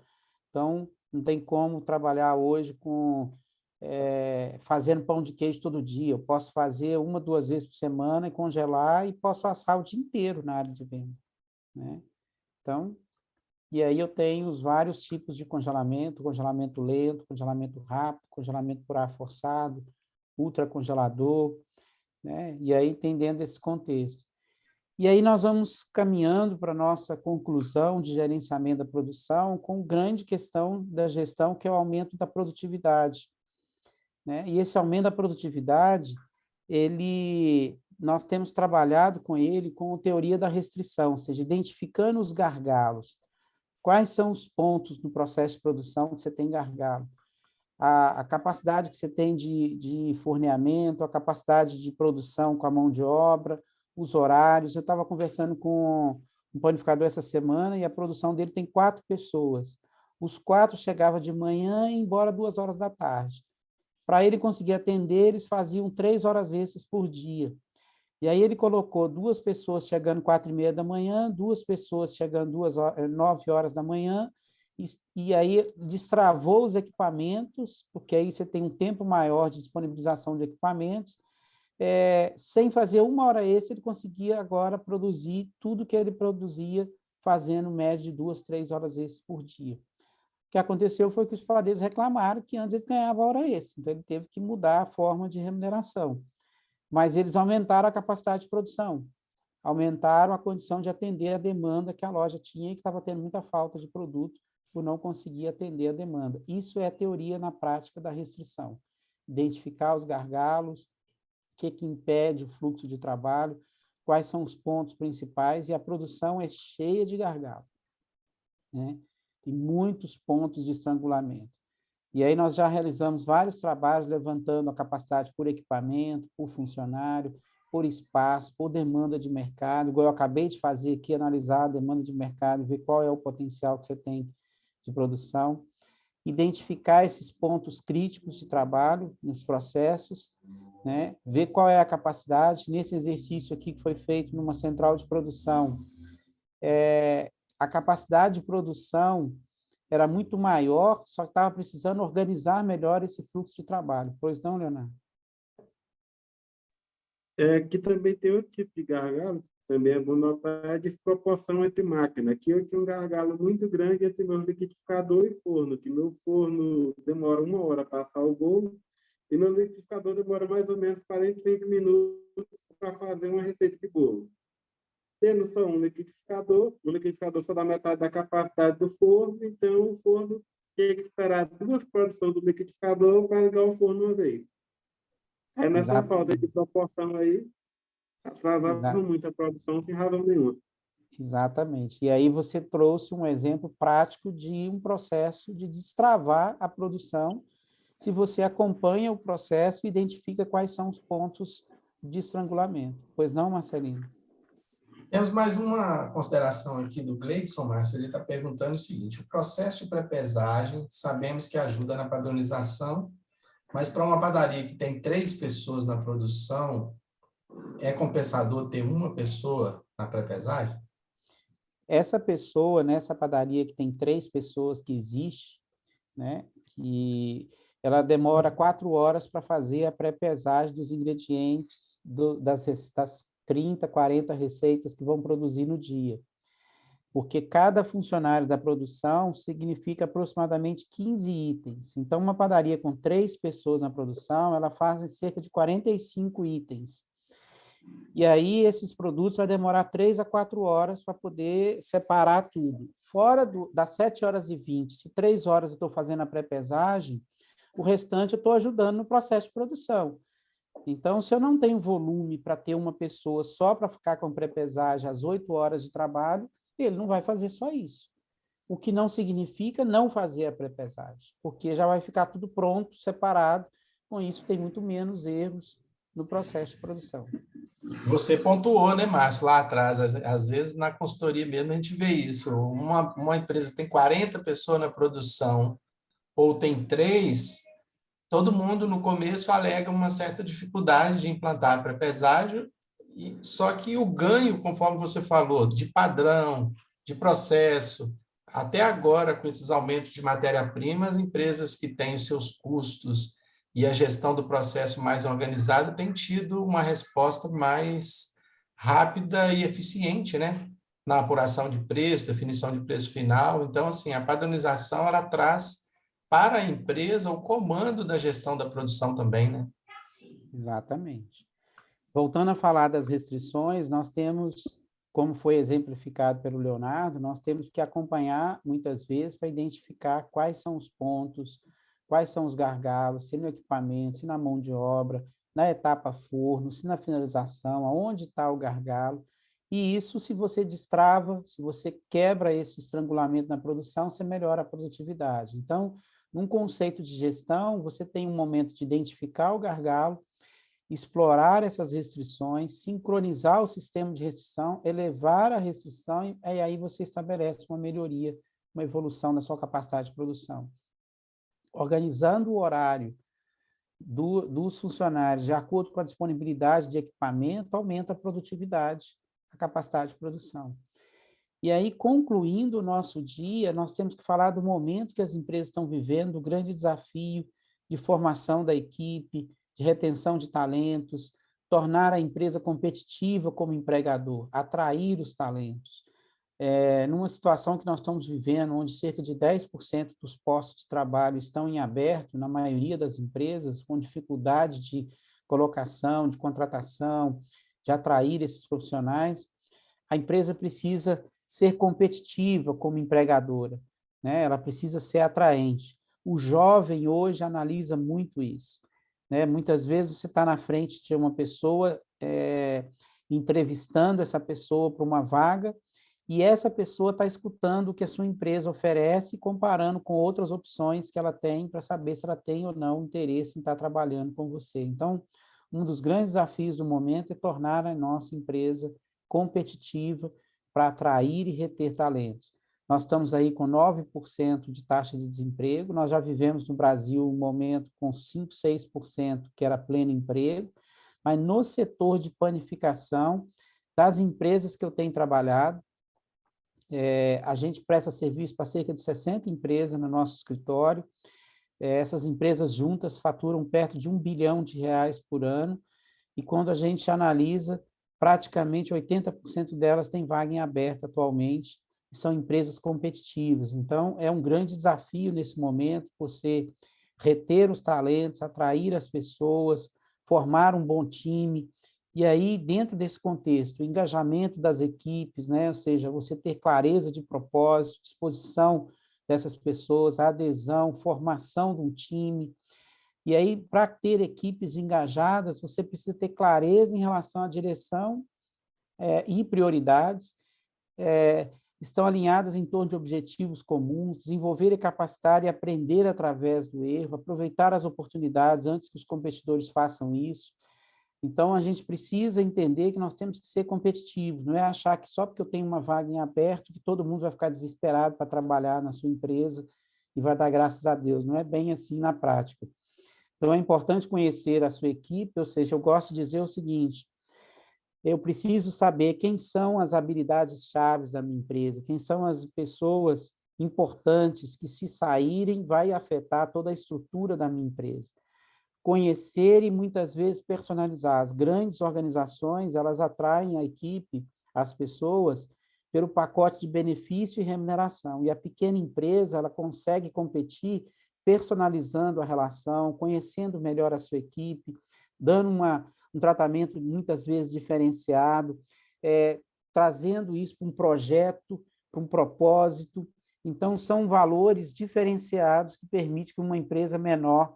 Então, não tem como trabalhar hoje fazendo pão de queijo todo dia. Eu posso fazer 1, 2 vezes por semana e congelar e posso assar o dia inteiro na área de venda. Né? Então, e aí eu tenho os vários tipos de congelamento lento, congelamento rápido, congelamento por ar forçado, ultracongelador, né? E aí entendendo esse contexto. E aí nós vamos caminhando para a nossa conclusão de gerenciamento da produção com grande questão da gestão, que é o aumento da produtividade. Né? E esse aumento da produtividade, nós temos trabalhado com ele com a teoria da restrição, ou seja, identificando os gargalos. Quais são os pontos no processo de produção que você tem gargalo? a capacidade que você tem de forneamento, a capacidade de produção com a mão de obra, os horários. Eu estava conversando com um panificador essa semana e a produção dele tem 4 pessoas. Os 4 chegavam de manhã e iam embora 2 horas da tarde. Para ele conseguir atender, eles faziam 3 horas extras por dia. E aí ele colocou 2 pessoas chegando 4h30 da manhã, 2 pessoas chegando 9 horas da manhã, e aí destravou os equipamentos, porque aí você tem um tempo maior de disponibilização de equipamentos, sem fazer 1 hora extra, ele conseguia agora produzir tudo que ele produzia, fazendo média de 2, 3 horas extras por dia. O que aconteceu foi que os padeiros reclamaram que antes ele ganhava hora extra, então ele teve que mudar a forma de remuneração. Mas eles aumentaram a capacidade de produção, aumentaram a condição de atender a demanda que a loja tinha e que estava tendo muita falta de produto por não conseguir atender a demanda. Isso é a teoria na prática da restrição. Identificar os gargalos, o que impede o fluxo de trabalho, quais são os pontos principais, e a produção é cheia de gargalos, né? Tem muitos pontos de estrangulamento. E aí nós já realizamos vários trabalhos levantando a capacidade por equipamento, por funcionário, por espaço, por demanda de mercado, igual eu acabei de fazer aqui, analisar a demanda de mercado, ver qual é o potencial que você tem de produção, identificar esses pontos críticos de trabalho nos processos, né? Ver qual é a capacidade. Nesse exercício aqui que foi feito numa central de produção, a capacidade de produção era muito maior, só que estava precisando organizar melhor esse fluxo de trabalho. Pois não, Leonardo? Aqui também tem outro tipo de gargalo, também é bom notar a desproporção entre máquina. Aqui eu tinha um gargalo muito grande entre meu liquidificador e forno, que meu forno demora 1 hora para passar o bolo, e meu liquidificador demora mais ou menos 45 minutos para fazer uma receita de bolo. Tendo só um liquidificador, o liquidificador só dá metade da capacidade do forno, então o forno tem que esperar 2 produções do liquidificador para ligar o forno uma vez. Aí nessa falta de proporção aí, atrasava muito a produção sem razão nenhuma. Exatamente. E aí você trouxe um exemplo prático de um processo de destravar a produção, se você acompanha o processo e identifica quais são os pontos de estrangulamento. Pois não, Marcelino? Temos mais uma consideração aqui do Gleidson, Márcio. Ele está perguntando o seguinte: o processo de pré-pesagem, sabemos que ajuda na padronização, mas para uma padaria que tem 3 pessoas na produção, é compensador ter uma pessoa na pré-pesagem? Essa pessoa, nessa padaria que tem 3 pessoas que existe, né, que ela demora 4 horas para fazer a pré-pesagem dos ingredientes das 30, 40 receitas que vão produzir no dia. Porque cada funcionário da produção significa aproximadamente 15 itens. Então, uma padaria com 3 pessoas na produção, ela faz cerca de 45 itens. E aí, esses produtos vai demorar 3 a 4 horas para poder separar tudo. Fora das 7h20, se 3 horas eu estou fazendo a pré-pesagem, o restante eu estou ajudando no processo de produção. Então, se eu não tenho volume para ter uma pessoa só para ficar com pré-pesagem às 8 horas de trabalho, ele não vai fazer só isso. O que não significa não fazer a pré-pesagem, porque já vai ficar tudo pronto, separado. Com isso, tem muito menos erros no processo de produção. Você pontuou, né, Márcio, lá atrás, às vezes na consultoria mesmo a gente vê isso. Uma empresa tem 40 pessoas na produção, ou tem 3, todo mundo no começo alega uma certa dificuldade de implantar a pré-pesagem, só que o ganho, conforme você falou, de padrão, de processo, até agora, com esses aumentos de matéria-prima, as empresas que têm os seus custos e a gestão do processo mais organizada têm tido uma resposta mais rápida e eficiente, né? Na apuração de preço, definição de preço final. Então, assim, a padronização, ela traz para a empresa o comando da gestão da produção também, né? Exatamente. Voltando a falar das restrições, nós temos, como foi exemplificado pelo Leonardo, nós temos que acompanhar muitas vezes para identificar quais são os pontos, quais são os gargalos, se no equipamento, se na mão de obra, na etapa forno, se na finalização, aonde está o gargalo. E isso, se você destrava, se você quebra esse estrangulamento na produção, você melhora a produtividade. Então, Num conceito de gestão, você tem um momento de identificar o gargalo, explorar essas restrições, sincronizar o sistema de restrição, elevar a restrição, e aí você estabelece uma melhoria, uma evolução da sua capacidade de produção. Organizando o horário dos funcionários de acordo com a disponibilidade de equipamento, aumenta a produtividade, a capacidade de produção. E aí, concluindo o nosso dia, nós temos que falar do momento que as empresas estão vivendo, do grande desafio de formação da equipe, de retenção de talentos, tornar a empresa competitiva como empregador, atrair os talentos. Numa situação que nós estamos vivendo, onde cerca de 10% dos postos de trabalho estão em aberto, na maioria das empresas, com dificuldade de colocação, de contratação, de atrair esses profissionais, a empresa precisa ser competitiva como empregadora, né? Ela precisa ser atraente. O jovem hoje analisa muito isso, né? Muitas vezes você está na frente de uma pessoa, entrevistando essa pessoa para uma vaga, e essa pessoa está escutando o que a sua empresa oferece, comparando com outras opções que ela tem, para saber se ela tem ou não interesse em estar trabalhando com você. Então, um dos grandes desafios do momento é tornar a nossa empresa competitiva para atrair e reter talentos. Nós estamos aí com 9% de taxa de desemprego, nós já vivemos no Brasil um momento com 5%, 6%, que era pleno emprego, mas no setor de panificação, das empresas que eu tenho trabalhado, a gente presta serviço para cerca de 60 empresas no nosso escritório. Essas empresas juntas faturam perto de R$ 1 bilhão por ano, e quando a gente analisa, praticamente 80% delas têm vaga em aberto atualmente, e são empresas competitivas. Então, é um grande desafio nesse momento você reter os talentos, atrair as pessoas, formar um bom time. E aí, dentro desse contexto, o engajamento das equipes, né? Ou seja, você ter clareza de propósito, disposição dessas pessoas, a adesão, formação de um time. E aí, para ter equipes engajadas, você precisa ter clareza em relação à direção e prioridades, estão alinhadas em torno de objetivos comuns, desenvolver e capacitar e aprender através do erro, aproveitar as oportunidades antes que os competidores façam isso. Então, a gente precisa entender que nós temos que ser competitivos, não é achar que só porque eu tenho uma vaga em aberto que todo mundo vai ficar desesperado para trabalhar na sua empresa e vai dar graças a Deus. Não é bem assim na prática. Então, é importante conhecer a sua equipe, ou seja, eu gosto de dizer o seguinte: eu preciso saber quem são as habilidades chaves da minha empresa, quem são as pessoas importantes que, se saírem, vai afetar toda a estrutura da minha empresa. Conhecer e, muitas vezes, personalizar. As grandes organizações, elas atraem a equipe, as pessoas, pelo pacote de benefício e remuneração. E a pequena empresa, ela consegue competir personalizando a relação, conhecendo melhor a sua equipe, dando um tratamento, muitas vezes, diferenciado, trazendo isso para um projeto, para um propósito. Então, são valores diferenciados que permitem que uma empresa menor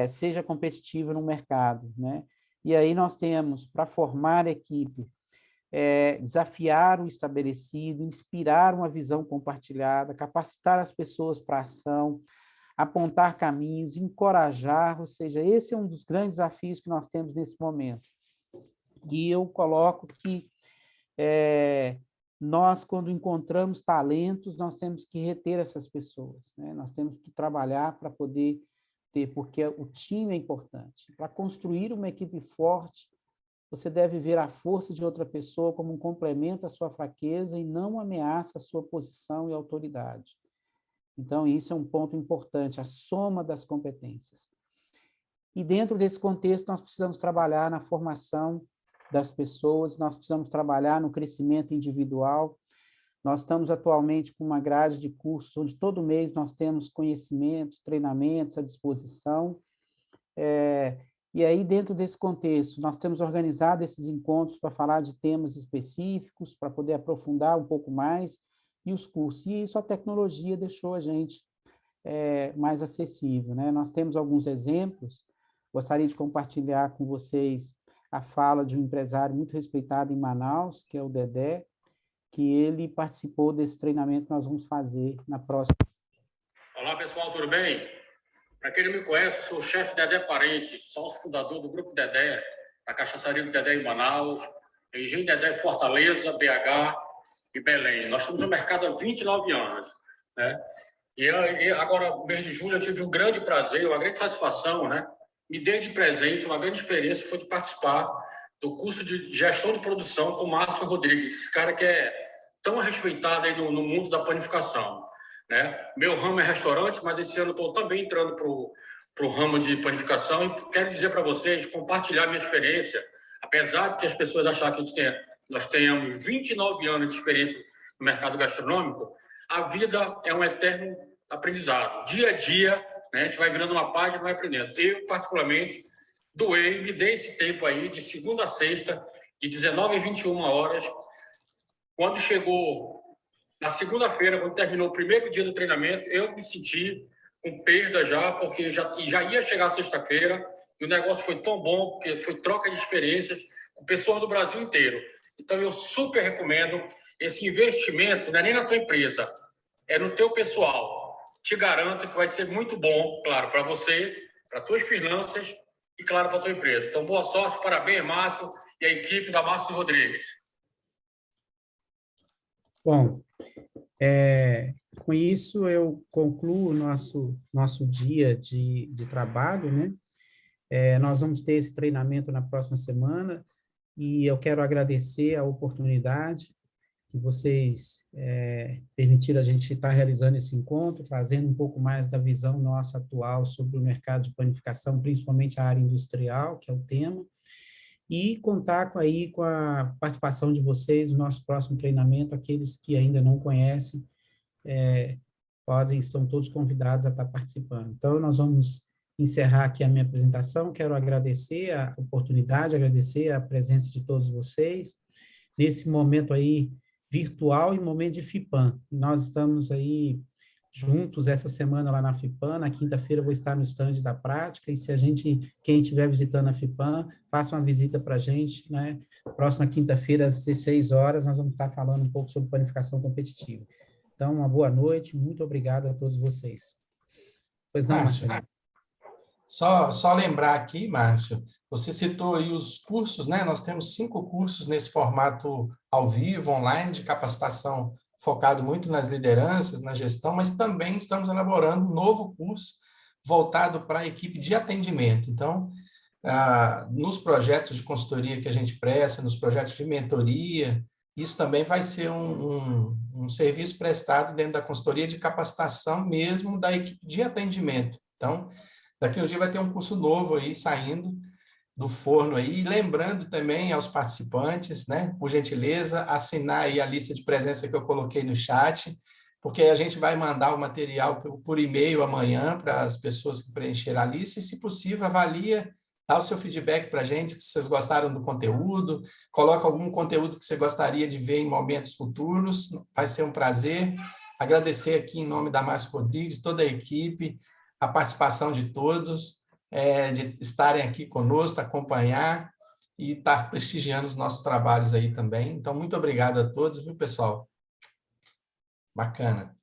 seja competitiva no mercado, né? E aí nós temos, para formar equipe, desafiar o estabelecido, inspirar uma visão compartilhada, capacitar as pessoas para a ação, apontar caminhos, encorajar, ou seja, esse é um dos grandes desafios que nós temos nesse momento. E eu coloco que nós, quando encontramos talentos, nós temos que reter essas pessoas, né? Nós temos que trabalhar para poder ter, porque o time é importante. Para construir uma equipe forte, você deve ver a força de outra pessoa como um complemento à sua fraqueza e não ameaça a sua posição e autoridade. Então, isso é um ponto importante, a soma das competências. E dentro desse contexto, nós precisamos trabalhar na formação das pessoas, nós precisamos trabalhar no crescimento individual. Nós estamos atualmente com uma grade de cursos, onde todo mês nós temos conhecimentos, treinamentos à disposição. E aí, dentro desse contexto, nós temos organizado esses encontros para falar de temas específicos, para poder aprofundar um pouco mais, e os cursos. E isso a tecnologia deixou a gente mais acessível, né? Nós temos alguns exemplos, gostaria de compartilhar com vocês a fala de um empresário muito respeitado em Manaus, que é o Dedé, que ele participou desse treinamento que nós vamos fazer na próxima. Olá, pessoal, tudo bem? Para quem não me conhece, eu sou o chefe Dedé Parente, sócio fundador do Grupo Dedé, da Cachaçaria do Dedé em Manaus, Engenho Dedé em Fortaleza, BH e Belém. Nós estamos no mercado há 29 anos, né? E agora, no mês de julho, eu tive um grande prazer, uma grande satisfação, né? Me dei de presente uma grande experiência, foi de participar do curso de gestão de produção com o Márcio Rodrigues, esse cara que é tão respeitado aí no mundo da panificação, né? Meu ramo é restaurante, mas esse ano eu estou também entrando para o ramo de panificação e quero dizer para vocês, compartilhar minha experiência, apesar de que as pessoas acharem que nós tenhamos 29 anos de experiência no mercado gastronômico, a vida é um eterno aprendizado. Dia a dia, né, a gente vai virando uma página e vai aprendendo. Eu, particularmente, me dei esse tempo aí, de segunda a sexta, de 19 às 21 horas. Quando chegou na segunda-feira, quando terminou o primeiro dia do treinamento, eu me senti com perda já, porque já ia chegar sexta-feira, e o negócio foi tão bom, porque foi troca de experiências com pessoas do Brasil inteiro. Então, eu super recomendo esse investimento, não é nem na tua empresa, é no teu pessoal. Te garanto que vai ser muito bom, claro, para você, para as tuas finanças e, claro, para a tua empresa. Então, boa sorte, parabéns, Márcio, e a equipe da Márcio Rodrigues. Bom, com isso eu concluo o nosso dia de trabalho, né? Nós vamos ter esse treinamento na próxima semana e eu quero agradecer a oportunidade que vocês permitiram a gente estar realizando esse encontro, trazendo um pouco mais da visão nossa atual sobre o mercado de panificação, principalmente a área industrial, que é o tema, e contar com a participação de vocês no nosso próximo treinamento. Aqueles que ainda não conhecem, estão todos convidados a estar participando. Então, nós vamos encerrar aqui a minha apresentação. Quero agradecer a oportunidade, agradecer a presença de todos vocês, nesse momento aí virtual e momento de FIPAM. Nós estamos aí juntos essa semana lá na FIPAM. Na quinta-feira eu vou estar no stand da prática, e quem estiver visitando a FIPAM, faça uma visita para a gente, né? Próxima quinta-feira, às 16 horas, nós vamos estar falando um pouco sobre panificação competitiva. Então, uma boa noite, muito obrigado a todos vocês. Pois não, Marcelo? Só lembrar aqui, Márcio, você citou aí os cursos, né? Nós temos 5 cursos nesse formato ao vivo, online, de capacitação focado muito nas lideranças, na gestão, mas também estamos elaborando um novo curso voltado para a equipe de atendimento. Então, nos projetos de consultoria que a gente presta, nos projetos de mentoria, isso também vai ser um serviço prestado dentro da consultoria de capacitação mesmo da equipe de atendimento. Então, daqui uns dias vai ter um curso novo aí saindo do forno aí. E lembrando também aos participantes, né, por gentileza, assinar aí a lista de presença que eu coloquei no chat, porque a gente vai mandar o material por e-mail amanhã para as pessoas que preencheram a lista, e, se possível, avalia, dá o seu feedback para a gente, se vocês gostaram do conteúdo, coloca algum conteúdo que você gostaria de ver em momentos futuros, vai ser um prazer. Agradecer aqui em nome da Márcio Rodrigues, toda a equipe, a participação de todos, de estarem aqui conosco, acompanhar e estar prestigiando os nossos trabalhos aí também. Então, muito obrigado a todos, viu, pessoal? Bacana.